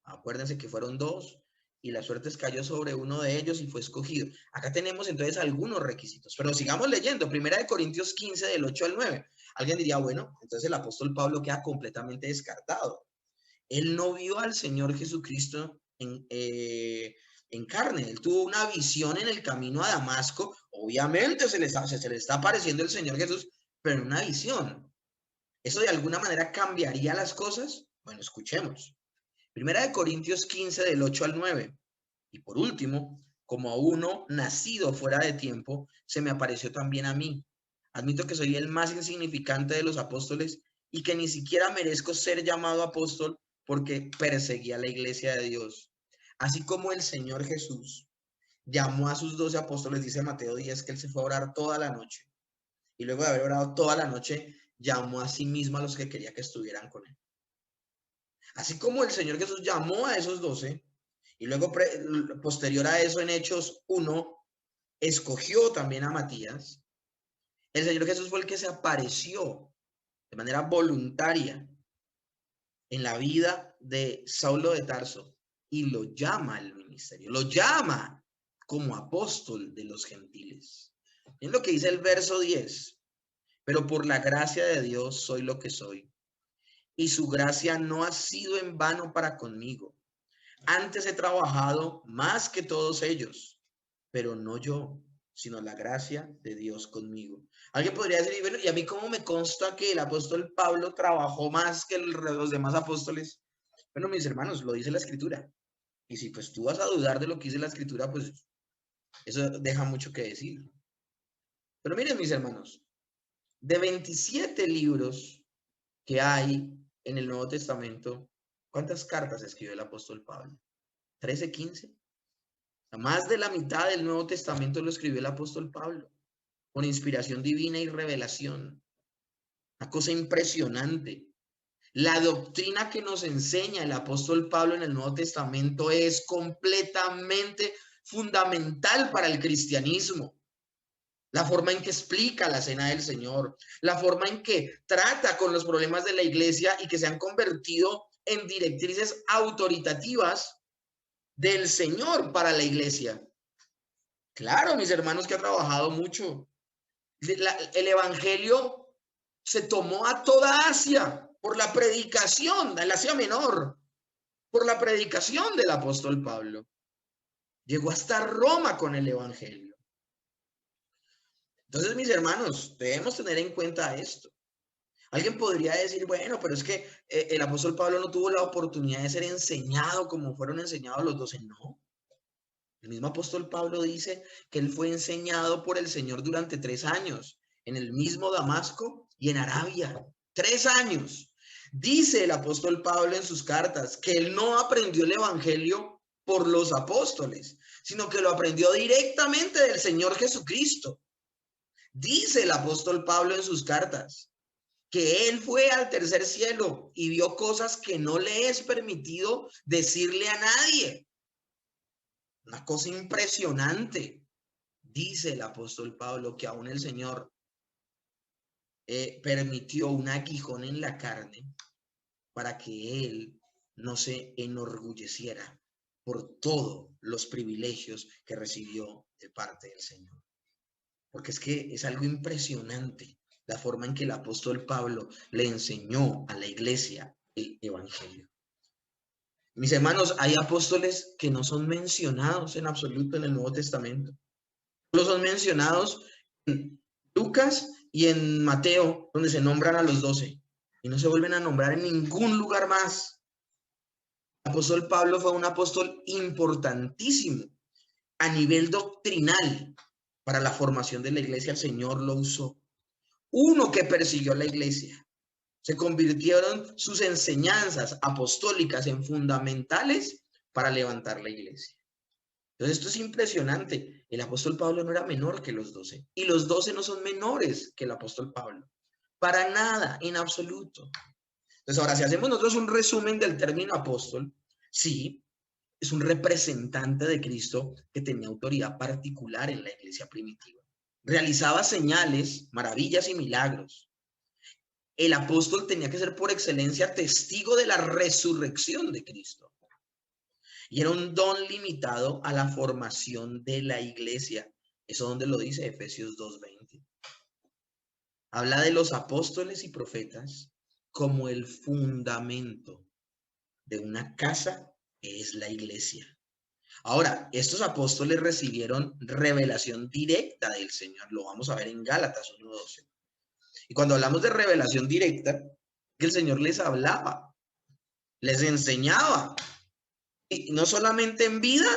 Speaker 2: Acuérdense que fueron 2 y la suerte cayó sobre uno de ellos y fue escogido. Acá tenemos entonces algunos requisitos, pero sigamos leyendo. Primera de Corintios 15 del 8 al 9. Alguien diría, bueno, entonces el apóstol Pablo queda completamente descartado. Él no vio al Señor Jesucristo en carne. Él tuvo una visión en el camino a Damasco. Obviamente se le está apareciendo el Señor Jesús, pero en una visión. ¿Eso de alguna manera cambiaría las cosas? Bueno, escuchemos. Primera de Corintios 15 del 8 al 9. Y por último, como a uno nacido fuera de tiempo, se me apareció también a mí. Admito que soy el más insignificante de los apóstoles y que ni siquiera merezco ser llamado apóstol porque perseguía la iglesia de Dios. Así como el Señor Jesús llamó a sus 12 apóstoles, dice Mateo 10, que él se fue a orar toda la noche. Y luego de haber orado toda la noche, llamó a sí mismo a los que quería que estuvieran con él. Así como el Señor Jesús llamó a esos 12, y luego posterior a eso en Hechos 1, escogió también a Matías, el Señor Jesús fue el que se apareció de manera voluntaria en la vida de Saulo de Tarso y lo llama al ministerio, lo llama como apóstol de los gentiles. Es lo que dice el verso 10. Pero por la gracia de Dios soy lo que soy. Y su gracia no ha sido en vano para conmigo. Antes he trabajado más que todos ellos, pero no yo, sino la gracia de Dios conmigo. Alguien podría decir, bueno, ¿y a mí cómo me consta que el apóstol Pablo trabajó más que los demás apóstoles? Bueno, mis hermanos, lo dice la Escritura. Y si pues tú vas a dudar de lo que dice la Escritura, pues eso deja mucho que decir. Pero miren, mis hermanos, de 27 libros que hay en el Nuevo Testamento, ¿cuántas cartas escribió el apóstol Pablo? ¿13, 15? Más de la mitad del Nuevo Testamento lo escribió el apóstol Pablo, con inspiración divina y revelación. Una cosa impresionante. La doctrina que nos enseña el apóstol Pablo en el Nuevo Testamento es completamente fundamental para el cristianismo. La forma en que explica la cena del Señor, la forma en que trata con los problemas de la iglesia y que se han convertido en directrices autoritativas del Señor para la iglesia. Claro, mis hermanos, que ha trabajado mucho. El evangelio se tomó a toda Asia por la predicación, el Asia Menor, por la predicación del apóstol Pablo. Llegó hasta Roma con el evangelio. Entonces, mis hermanos, debemos tener en cuenta esto. Alguien podría decir, bueno, pero es que el apóstol Pablo no tuvo la oportunidad de ser enseñado como fueron enseñados los 12. No. El mismo apóstol Pablo dice que él fue enseñado por el Señor durante 3 años, en el mismo Damasco y en Arabia. 3 años. Dice el apóstol Pablo en sus cartas que él no aprendió el evangelio por los apóstoles, sino que lo aprendió directamente del Señor Jesucristo. Dice el apóstol Pablo en sus cartas que él fue al tercer cielo y vio cosas que no le es permitido decirle a nadie. Una cosa impresionante. Dice el apóstol Pablo que aún el Señor permitió un aguijón en la carne para que él no se enorgulleciera por todos los privilegios que recibió de parte del Señor. Porque es que es algo impresionante la forma en que el apóstol Pablo le enseñó a la iglesia el evangelio. Mis hermanos, hay apóstoles que no son mencionados en absoluto en el Nuevo Testamento. Solo son mencionados en Lucas y en Mateo, donde se nombran a los 12. Y no se vuelven a nombrar en ningún lugar más. El apóstol Pablo fue un apóstol importantísimo a nivel doctrinal para la formación de la iglesia. El Señor lo usó. Uno que persiguió a la iglesia. Se convirtieron sus enseñanzas apostólicas en fundamentales para levantar la iglesia. Entonces esto es impresionante. El apóstol Pablo no era menor que los 12 y los 12 no son menores que el apóstol Pablo. Para nada, en absoluto. Entonces ahora si hacemos nosotros un resumen del término apóstol, sí, es un representante de Cristo que tenía autoridad particular en la iglesia primitiva. Realizaba señales, maravillas y milagros. El apóstol tenía que ser por excelencia testigo de la resurrección de Cristo. Y era un don limitado a la formación de la iglesia. Eso donde lo dice Efesios 2:20. Habla de los apóstoles y profetas como el fundamento de una casa que es la iglesia. Ahora, estos apóstoles recibieron revelación directa del Señor. Lo vamos a ver en Gálatas 1:12. Y cuando hablamos de revelación directa, que el Señor les hablaba, les enseñaba. Y no solamente en vida,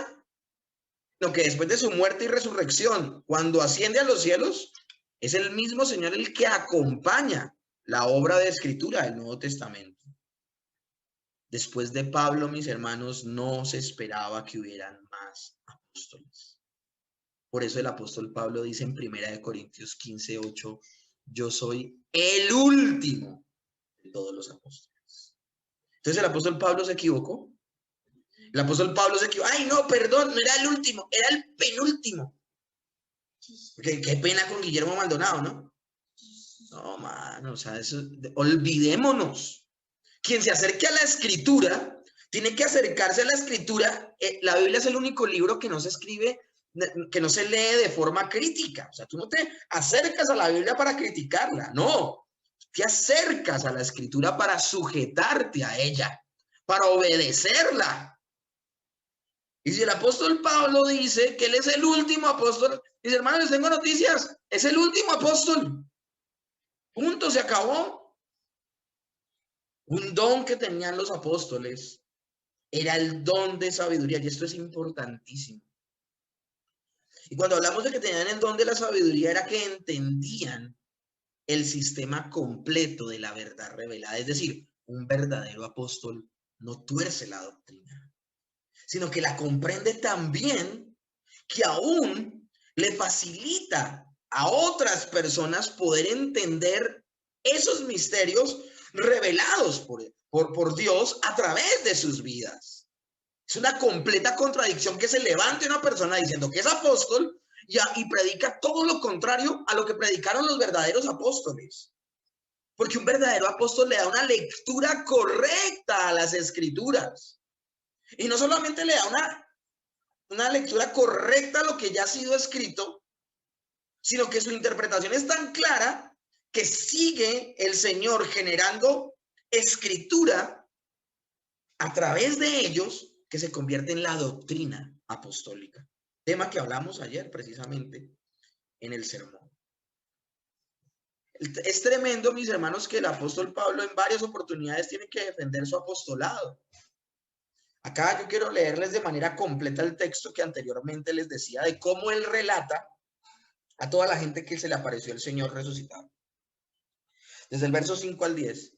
Speaker 2: sino que después de su muerte y resurrección, cuando asciende a los cielos, es el mismo Señor el que acompaña la obra de escritura del Nuevo Testamento. Después de Pablo, mis hermanos, no se esperaba que hubieran más apóstoles. Por eso el apóstol Pablo dice en 1 Corintios 15:8, yo soy el último de todos los apóstoles. Entonces el apóstol Pablo se equivocó. El apóstol Pablo se equivocó. Ay, no, perdón, no era el último, era el penúltimo. Qué pena con Guillermo Maldonado, ¿no? No, mano, o sea, eso, olvidémonos. Quien se acerque a la escritura, tiene que acercarse a la escritura. La Biblia es el único libro que no se escribe, que no se lee de forma crítica. O sea, tú no te acercas a la Biblia para criticarla, no. Te acercas a la escritura para sujetarte a ella, para obedecerla. Y si el apóstol Pablo dice que él es el último apóstol, dice, hermanos, les tengo noticias, es el último apóstol. Punto, se acabó. Un don que tenían los apóstoles era el don de sabiduría, y esto es importantísimo. Y cuando hablamos de que tenían el don de la sabiduría, era que entendían el sistema completo de la verdad revelada. Es decir, un verdadero apóstol no tuerce la doctrina, sino que la comprende tan bien que aún le facilita a otras personas poder entender esos misterios revelados por Dios a través de sus vidas. Es una completa contradicción que se levante una persona diciendo que es apóstol y predica todo lo contrario a lo que predicaron los verdaderos apóstoles. Porque un verdadero apóstol le da una lectura correcta a las escrituras. Y no solamente le da una lectura correcta a lo que ya ha sido escrito, sino que su interpretación es tan clara que sigue el Señor generando escritura a través de ellos que se convierte en la doctrina apostólica. Tema que hablamos ayer precisamente en el sermón. Es tremendo, mis hermanos, que el apóstol Pablo en varias oportunidades tiene que defender su apostolado. Acá yo quiero leerles de manera completa el texto que anteriormente les decía de cómo él relata a toda la gente que se le apareció el Señor resucitado. Desde el verso 5 al 10.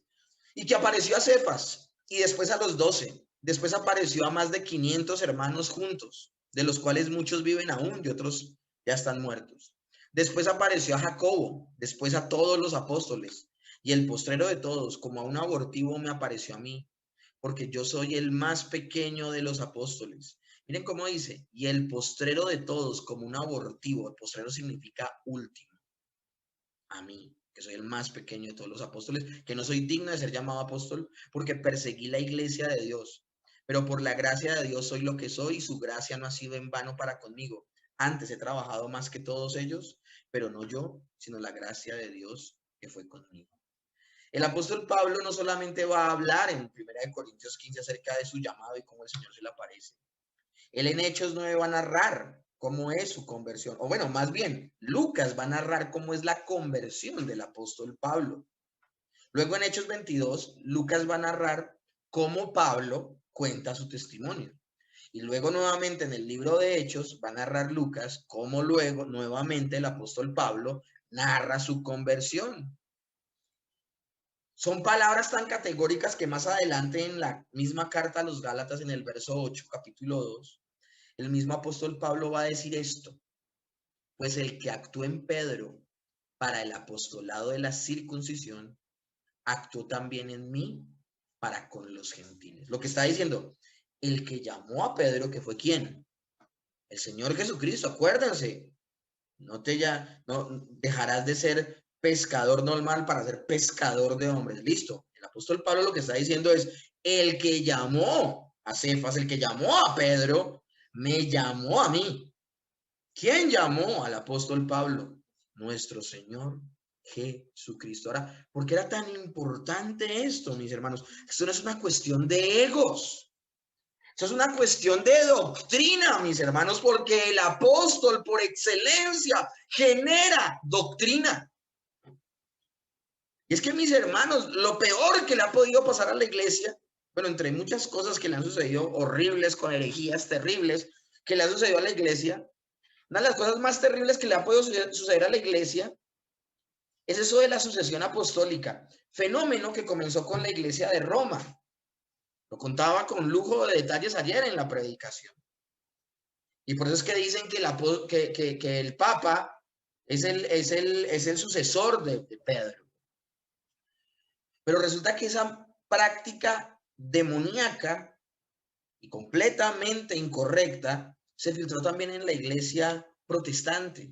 Speaker 2: Y que apareció a Cefas y después a los 12. Después apareció a más de 500 hermanos juntos, de los cuales muchos viven aún y otros ya están muertos. Después apareció a Jacobo, después a todos los apóstoles. Y el postrero de todos, como a un abortivo, me apareció a mí, porque yo soy el más pequeño de los apóstoles. Miren cómo dice, y el postrero de todos, como un abortivo. El postrero significa último. A mí, que soy el más pequeño de todos los apóstoles, que no soy digno de ser llamado apóstol, porque perseguí la iglesia de Dios. Pero por la gracia de Dios soy lo que soy, y su gracia no ha sido en vano para conmigo. Antes he trabajado más que todos ellos, pero no yo, sino la gracia de Dios que fue conmigo. El apóstol Pablo no solamente va a hablar en 1 Corintios 15 acerca de su llamado y cómo el Señor se le aparece. Él en Hechos 9 va a narrar cómo es su conversión. O bueno, más bien, Lucas va a narrar cómo es la conversión del apóstol Pablo. Luego en Hechos 22, Lucas va a narrar cómo Pablo cuenta su testimonio. Y luego nuevamente en el libro de Hechos va a narrar Lucas cómo luego nuevamente el apóstol Pablo narra su conversión. Son palabras tan categóricas que más adelante en la misma carta a los Gálatas, en el verso 8, capítulo 2, el mismo apóstol Pablo va a decir esto: pues el que actuó en Pedro para el apostolado de la circuncisión, actuó también en mí para con los gentiles. Lo que está diciendo, el que llamó a Pedro, que fue ¿quién? El Señor Jesucristo, acuérdense. No dejarás de ser pescador normal para ser pescador de hombres. Listo. El apóstol Pablo lo que está diciendo es, el que llamó a Cefas, el que llamó a Pedro, me llamó a mí. ¿Quién llamó al apóstol Pablo? Nuestro Señor Jesucristo. Ahora, ¿por qué era tan importante esto, mis hermanos? Esto no es una cuestión de egos. Eso es una cuestión de doctrina, mis hermanos, porque el apóstol por excelencia genera doctrina. Y es que, mis hermanos, lo peor que le ha podido pasar a la iglesia, bueno, entre muchas cosas que le han sucedido horribles, con herejías terribles, que le han sucedido a la iglesia, una de las cosas más terribles que le ha podido suceder a la iglesia es eso de la sucesión apostólica, fenómeno que comenzó con la iglesia de Roma. Lo contaba con lujo de detalles ayer en la predicación. Y por eso es que dicen que el Papa es el sucesor de Pedro. Pero resulta que esa práctica demoníaca y completamente incorrecta se filtró también en la iglesia protestante.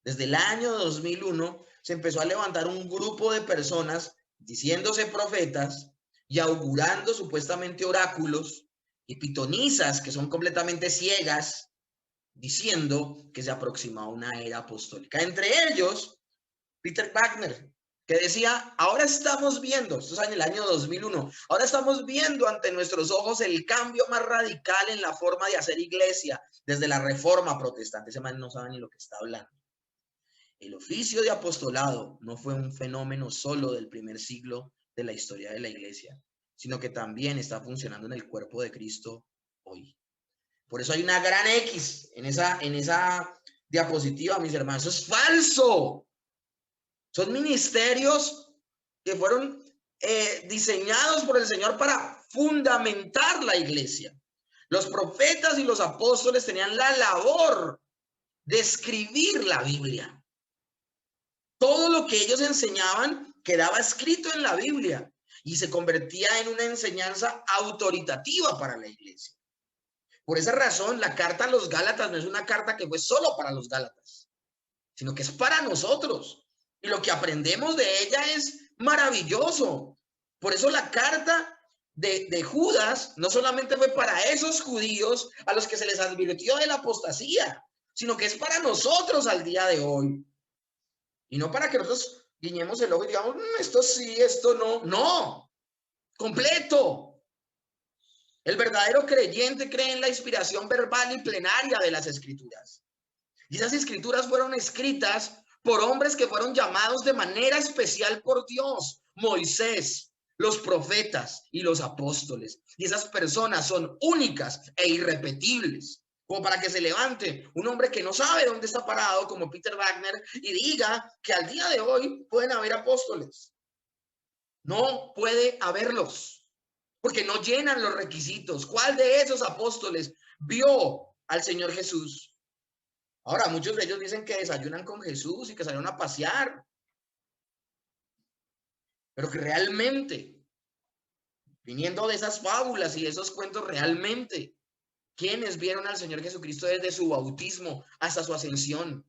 Speaker 2: Desde el año 2001 se empezó a levantar un grupo de personas diciéndose profetas y augurando supuestamente oráculos y pitonisas que son completamente ciegas, diciendo que se aproximaba una era apostólica. Entre ellos, Peter Wagner, que decía, ahora estamos viendo, esto es en el año 2001, ahora estamos viendo ante nuestros ojos el cambio más radical en la forma de hacer iglesia desde la Reforma Protestante. Ese man no sabe ni lo que está hablando. El oficio de apostolado no fue un fenómeno solo del primer siglo de la historia de la iglesia, sino que también está funcionando en el cuerpo de Cristo hoy. Por eso hay una gran X en esa diapositiva, mis hermanos. Eso es falso. Son ministerios que fueron diseñados por el Señor para fundamentar la iglesia. Los profetas y los apóstoles tenían la labor de escribir la Biblia. Todo lo que ellos enseñaban quedaba escrito en la Biblia y se convertía en una enseñanza autoritativa para la iglesia. Por esa razón, la carta a los Gálatas no es una carta que fue solo para los Gálatas, sino que es para nosotros. Y lo que aprendemos de ella es maravilloso. Por eso la carta de Judas no solamente fue para esos judíos a los que se les advirtió de la apostasía, sino que es para nosotros al día de hoy. Y no para que nosotros guiñemos el ojo y digamos, esto sí, esto no. No, completo. El verdadero creyente cree en la inspiración verbal y plenaria de las escrituras. Y esas escrituras fueron escritas por hombres que fueron llamados de manera especial por Dios. Moisés, los profetas y los apóstoles. Y esas personas son únicas e irrepetibles. Como para que se levante un hombre que no sabe dónde está parado, como Peter Wagner, y diga que al día de hoy pueden haber apóstoles. No puede haberlos, porque no llenan los requisitos. ¿Cuál de esos apóstoles vio al Señor Jesús? Ahora, muchos de ellos dicen que desayunan con Jesús y que salieron a pasear, pero que realmente, viniendo de esas fábulas y de esos cuentos, realmente, ¿quiénes vieron al Señor Jesucristo desde su bautismo hasta su ascensión?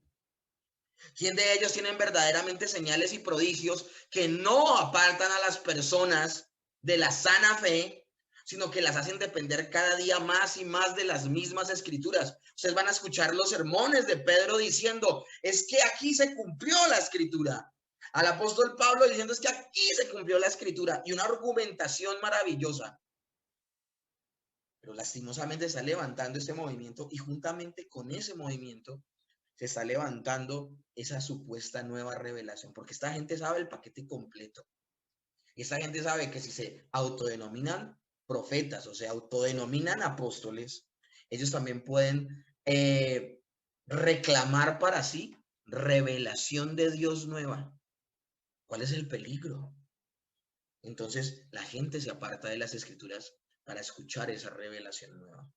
Speaker 2: ¿Quién de ellos tienen verdaderamente señales y prodigios que no apartan a las personas de la sana fe, sino que las hacen depender cada día más y más de las mismas escrituras? Ustedes van a escuchar los sermones de Pedro diciendo, es que aquí se cumplió la escritura. Al apóstol Pablo diciendo, es que aquí se cumplió la escritura. Y una argumentación maravillosa. Pero lastimosamente está levantando este movimiento y juntamente con ese movimiento se está levantando esa supuesta nueva revelación, porque esta gente sabe el paquete completo. Y esta gente sabe que si se autodenominan profetas o se autodenominan apóstoles, ellos también pueden reclamar para sí revelación de Dios nueva. ¿Cuál es el peligro? Entonces la gente se aparta de las escrituras para escuchar esa revelación nueva.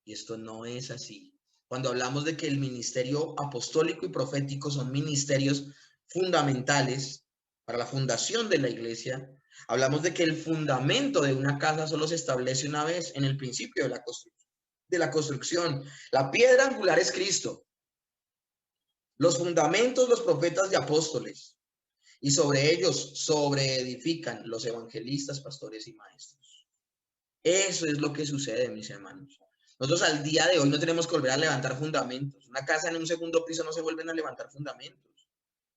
Speaker 2: Y esto no es así. Cuando hablamos de que el ministerio apostólico y profético son ministerios fundamentales para la fundación de la iglesia, hablamos de que el fundamento de una casa solo se establece una vez en el principio de la construcción. La piedra angular es Cristo. Los fundamentos, los profetas y apóstoles. Y sobre ellos sobreedifican los evangelistas, pastores y maestros. Eso es lo que sucede, mis hermanos. Nosotros al día de hoy no tenemos que volver a levantar fundamentos. Una casa en un segundo piso no se vuelven a levantar fundamentos.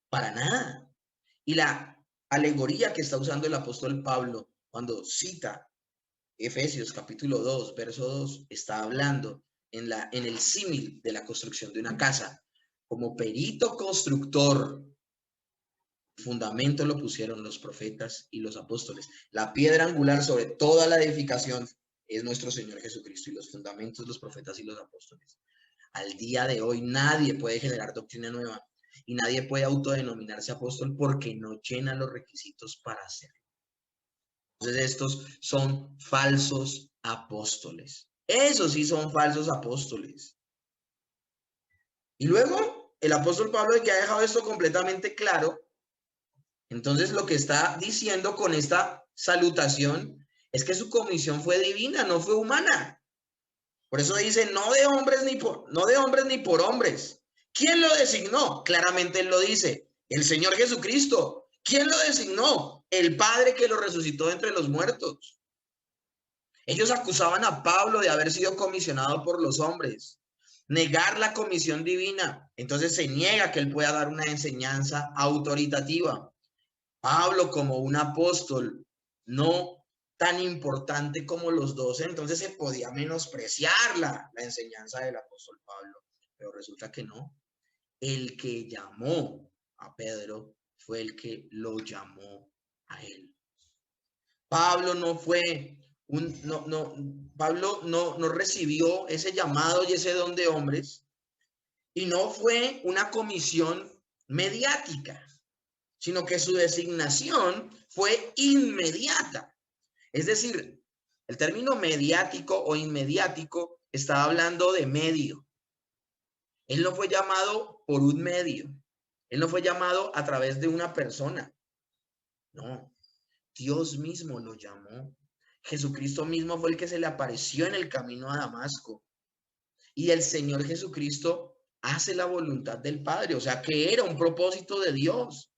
Speaker 2: Para nada. Y la alegoría que está usando el apóstol Pablo cuando cita Efesios capítulo 2, verso 2, está hablando en el símil de la construcción de una casa. Como perito constructor, fundamento lo pusieron los profetas y los apóstoles. La piedra angular sobre toda la edificación es nuestro Señor Jesucristo y los fundamentos, los profetas y los apóstoles. Al día de hoy nadie puede generar doctrina nueva y nadie puede autodenominarse apóstol porque no llena los requisitos para hacerlo. Entonces estos son falsos apóstoles. Esos sí son falsos apóstoles. Y luego el apóstol Pablo, que ha dejado esto completamente claro, entonces lo que está diciendo con esta salutación es que su comisión fue divina, no fue humana. Por eso dice, no de hombres ni por hombres. ¿Quién lo designó? Claramente él lo dice, el Señor Jesucristo, ¿Quién lo designó? El Padre que lo resucitó entre los muertos. Ellos acusaban a Pablo de haber sido comisionado por los hombres, negar la comisión divina. Entonces se niega que él pueda dar una enseñanza autoritativa. Pablo, como un apóstol no tan importante como los 12, entonces se podía menospreciar la enseñanza del apóstol Pablo, pero resulta que no. El que llamó a Pedro fue el que lo llamó a él. Pablo no fue Pablo no recibió ese llamado y ese don de hombres, y no fue una comisión mediática, sino que su designación fue inmediata. Es decir, el término mediático o inmediático está hablando de medio. Él no fue llamado por un medio. Él no fue llamado a través de una persona. No, Dios mismo lo llamó. Jesucristo mismo fue el que se le apareció en el camino a Damasco. Y el Señor Jesucristo hace la voluntad del Padre, o sea que era un propósito de Dios.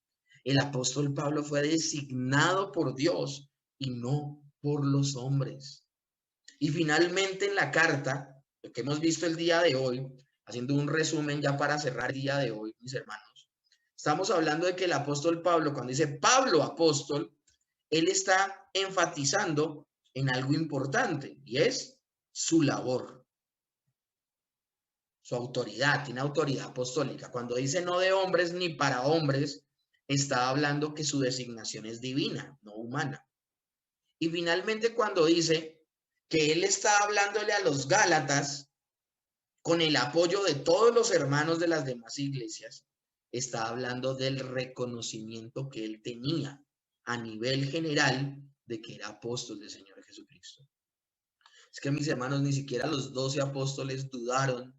Speaker 2: El apóstol Pablo fue designado por Dios y no por los hombres. Y finalmente en la carta, lo que hemos visto el día de hoy, haciendo un resumen ya para cerrar el día de hoy, mis hermanos, estamos hablando de que el apóstol Pablo, cuando dice Pablo apóstol, él está enfatizando en algo importante y es su labor, su autoridad, tiene autoridad apostólica. Cuando dice no de hombres ni para hombres, está hablando que su designación es divina, no humana. Y finalmente cuando dice que él está hablándole a los Gálatas con el apoyo de todos los hermanos de las demás iglesias, está hablando del reconocimiento que él tenía a nivel general de que era apóstol del Señor Jesucristo. Es que mis hermanos, ni siquiera los 12 apóstoles dudaron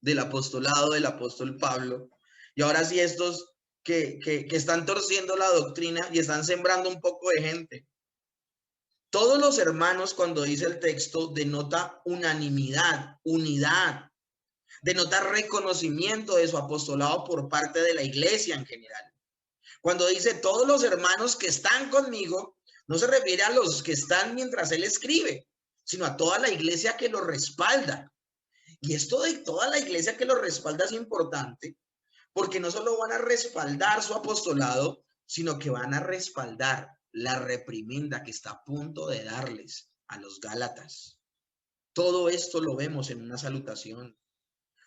Speaker 2: del apostolado del apóstol Pablo. Y ahora sí estos que están torciendo la doctrina y están sembrando un poco de gente. Todos los hermanos, cuando dice el texto, denota unanimidad, unidad, denota reconocimiento de su apostolado por parte de la iglesia en general. Cuando dice todos los hermanos que están conmigo, no se refiere a los que están mientras él escribe, sino a toda la iglesia que lo respalda. Y esto de toda la iglesia que lo respalda es importante, porque no solo van a respaldar su apostolado, sino que van a respaldar la reprimenda que está a punto de darles a los Gálatas. Todo esto lo vemos en una salutación,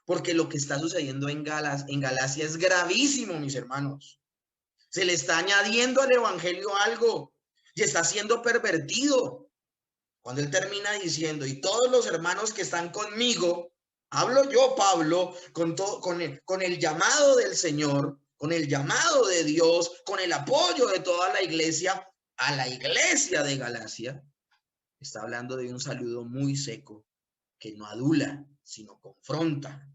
Speaker 2: porque lo que está sucediendo en Galacia es gravísimo, mis hermanos. Se le está añadiendo al evangelio algo y está siendo pervertido. Cuando él termina diciendo, y todos los hermanos que están conmigo, hablo yo, Pablo, con el llamado del Señor, con el llamado de Dios, con el apoyo de toda la iglesia, a la iglesia de Galacia, está hablando de un saludo muy seco, que no adula, sino confronta.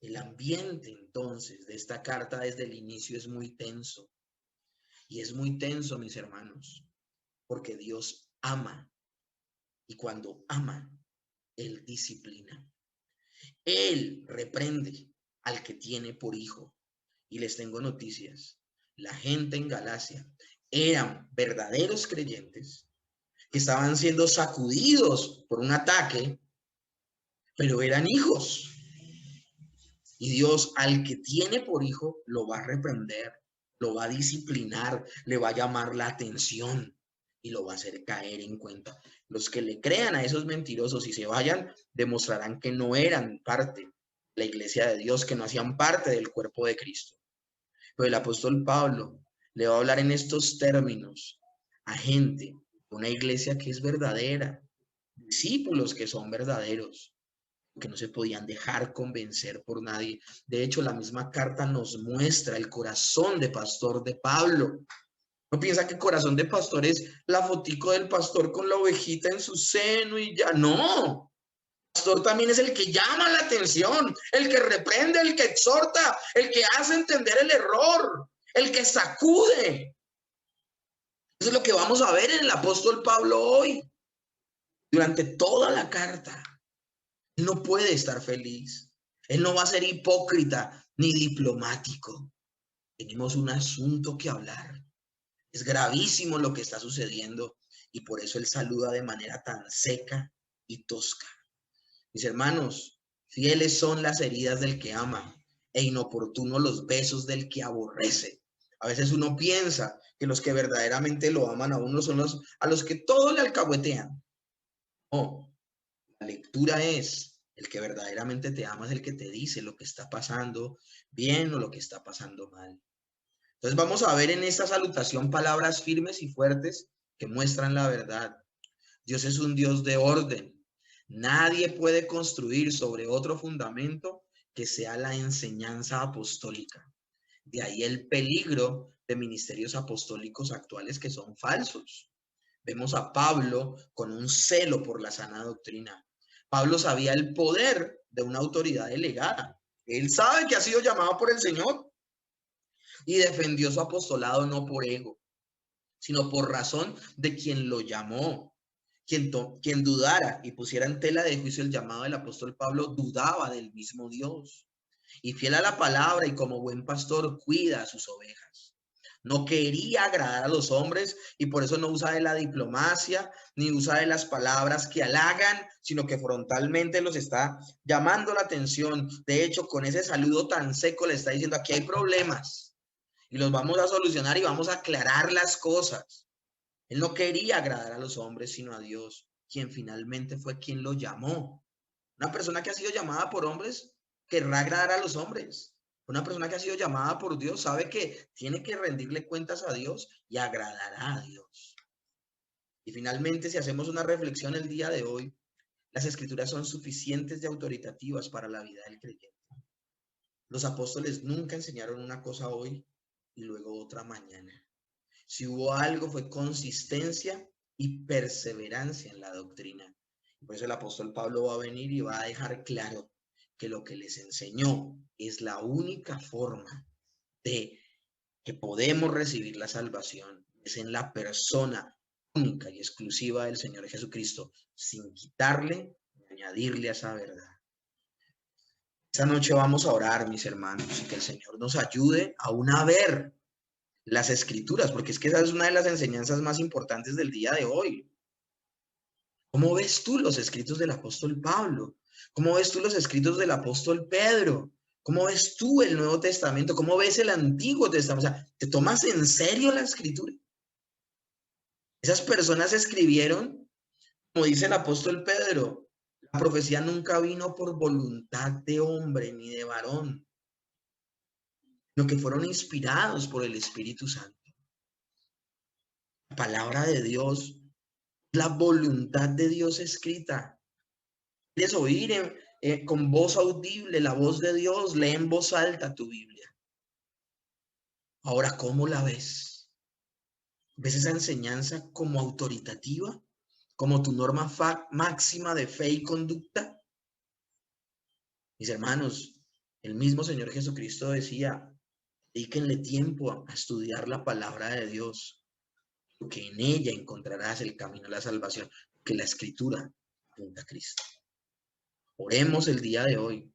Speaker 2: El ambiente entonces de esta carta desde el inicio es muy tenso. Y es muy tenso, mis hermanos, porque Dios ama. Y cuando ama, Él disciplina. Él reprende al que tiene por hijo. Y les tengo noticias. La gente en Galacia eran verdaderos creyentes que estaban siendo sacudidos por un ataque, pero eran hijos. Y Dios al que tiene por hijo lo va a reprender, lo va a disciplinar, le va a llamar la atención y lo va a hacer caer en cuenta. Los que le crean a esos mentirosos y se vayan, demostrarán que no eran parte de la iglesia de Dios, que no hacían parte del cuerpo de Cristo. Pero el apóstol Pablo le va a hablar en estos términos a gente, una iglesia que es verdadera, discípulos que son verdaderos, que no se podían dejar convencer por nadie. De hecho, la misma carta nos muestra el corazón de pastor de Pablo. No piensa que corazón de pastor es la fotico del pastor con la ovejita en su seno y ya. No. El pastor también es el que llama la atención, el que reprende, el que exhorta, el que hace entender el error, el que sacude. Eso es lo que vamos a ver en el apóstol Pablo hoy. Durante toda la carta. Él no puede estar feliz. Él no va a ser hipócrita ni diplomático. Tenemos un asunto que hablar. Es gravísimo lo que está sucediendo y por eso él saluda de manera tan seca y tosca. Mis hermanos, fieles son las heridas del que ama e inoportunos los besos del que aborrece. A veces uno piensa que los que verdaderamente lo aman a uno son los a los que todo le alcahuetean. No, la lectura es, el que verdaderamente te ama es el que te dice lo que está pasando bien o lo que está pasando mal. Entonces vamos a ver en esta salutación palabras firmes y fuertes que muestran la verdad. Dios es un Dios de orden. Nadie puede construir sobre otro fundamento que sea la enseñanza apostólica. De ahí el peligro de ministerios apostólicos actuales que son falsos. Vemos a Pablo con un celo por la sana doctrina. Pablo sabía el poder de una autoridad delegada. Él sabe que ha sido llamado por el Señor y defendió su apostolado no por ego, sino por razón de quien lo llamó. Quien dudara y pusiera en tela de juicio el llamado del apóstol Pablo, dudaba del mismo Dios. Y fiel a la palabra y como buen pastor, cuida a sus ovejas. No quería agradar a los hombres y por eso no usa de la diplomacia ni usa de las palabras que halagan, sino que frontalmente los está llamando la atención. De hecho, con ese saludo tan seco le está diciendo, aquí hay problemas y los vamos a solucionar y vamos a aclarar las cosas. Él no quería agradar a los hombres, sino a Dios, quien finalmente fue quien lo llamó. Una persona que ha sido llamada por hombres querrá agradar a los hombres. Una persona que ha sido llamada por Dios sabe que tiene que rendirle cuentas a Dios y agradará a Dios. Y finalmente, si hacemos una reflexión el día de hoy, las escrituras son suficientes de autoritativas para la vida del creyente. Los apóstoles nunca enseñaron una cosa hoy y luego otra mañana. Si hubo algo, fue consistencia y perseverancia en la doctrina. Por eso el apóstol Pablo va a venir y va a dejar claro que lo que les enseñó es la única forma de que podemos recibir la salvación. Es en la persona única y exclusiva del Señor Jesucristo, sin quitarle ni añadirle a esa verdad. Esta noche vamos a orar, mis hermanos, y que el Señor nos ayude aún a ver las escrituras, porque es que esa es una de las enseñanzas más importantes del día de hoy. ¿Cómo ves tú los escritos del apóstol Pablo? ¿Cómo ves tú los escritos del apóstol Pedro? ¿Cómo ves tú el Nuevo Testamento? ¿Cómo ves el Antiguo Testamento? O sea, ¿te tomas en serio la escritura? Esas personas escribieron, como dice el apóstol Pedro, la profecía nunca vino por voluntad de hombre ni de varón, sino que fueron inspirados por el Espíritu Santo. La palabra de Dios, la voluntad de Dios escrita. ¿Quieres oír con voz audible la voz de Dios? Lee en voz alta tu Biblia. Ahora, ¿cómo la ves? ¿Ves esa enseñanza como autoritativa? ¿Como tu norma máxima de fe y conducta? Mis hermanos, el mismo Señor Jesucristo decía, dedíquenle tiempo a estudiar la palabra de Dios, porque en ella encontrarás el camino a la salvación, que la Escritura apunta a Cristo. Oremos el día de hoy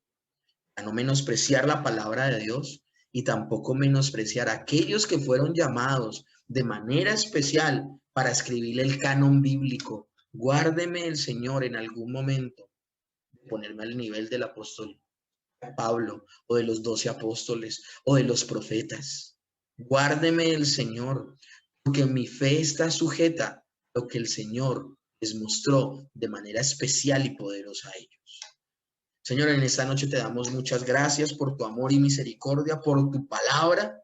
Speaker 2: a no menospreciar la palabra de Dios y tampoco menospreciar a aquellos que fueron llamados de manera especial para escribir el canon bíblico. Guárdeme el Señor en algún momento de ponerme al nivel del apóstol Pablo o de los 12 apóstoles o de los profetas. Guárdeme el Señor, porque mi fe está sujeta a lo que el Señor les mostró de manera especial y poderosa a ellos. Señor, en esta noche te damos muchas gracias por tu amor y misericordia, por tu palabra.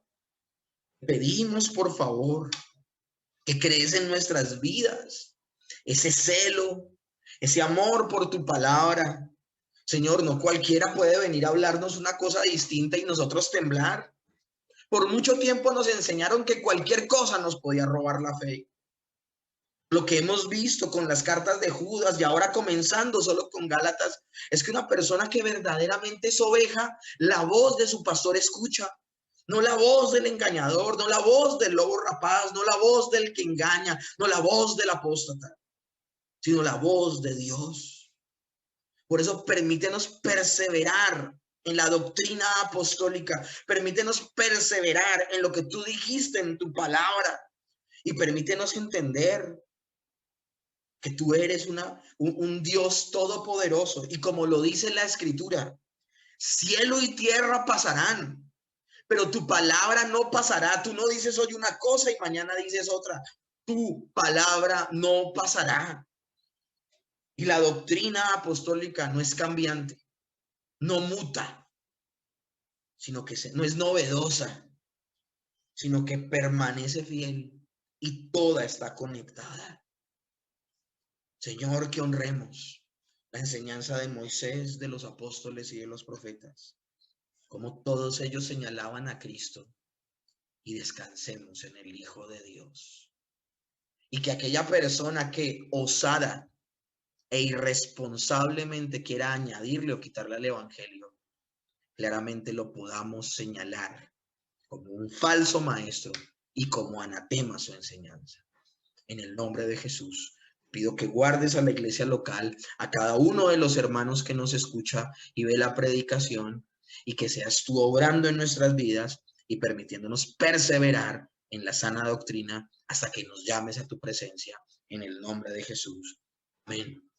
Speaker 2: Pedimos, por favor, que crees en nuestras vidas, ese celo, ese amor por tu palabra. Señor, no cualquiera puede venir a hablarnos una cosa distinta y nosotros temblar. Por mucho tiempo nos enseñaron que cualquier cosa nos podía robar la fe. Lo que hemos visto con las cartas de Judas y ahora comenzando solo con Gálatas, es que una persona que verdaderamente es oveja, la voz de su pastor escucha, no la voz del engañador, no la voz del lobo rapaz, no la voz del que engaña, no la voz del apóstata, sino la voz de Dios. Por eso permítenos perseverar en la doctrina apostólica. Permítenos perseverar en lo que tú dijiste en tu palabra y permítenos entender que tú eres un Dios todopoderoso. Y como lo dice la Escritura, cielo y tierra pasarán, pero tu palabra no pasará. Tú no dices hoy una cosa y mañana dices otra. Tu palabra no pasará. Y la doctrina apostólica no es cambiante, no muta, sino que no es novedosa, sino que permanece fiel y toda está conectada. Señor, que honremos la enseñanza de Moisés, de los apóstoles y de los profetas, como todos ellos señalaban a Cristo, y descansemos en el Hijo de Dios. Y que aquella persona que osada e irresponsablemente quiera añadirle o quitarle al evangelio, claramente lo podamos señalar como un falso maestro y como anatema su enseñanza. En el nombre de Jesús, pido que guardes a la iglesia local, a cada uno de los hermanos que nos escucha y ve la predicación, y que seas tú obrando en nuestras vidas y permitiéndonos perseverar en la sana doctrina hasta que nos llames a tu presencia. En el nombre de Jesús. Amén.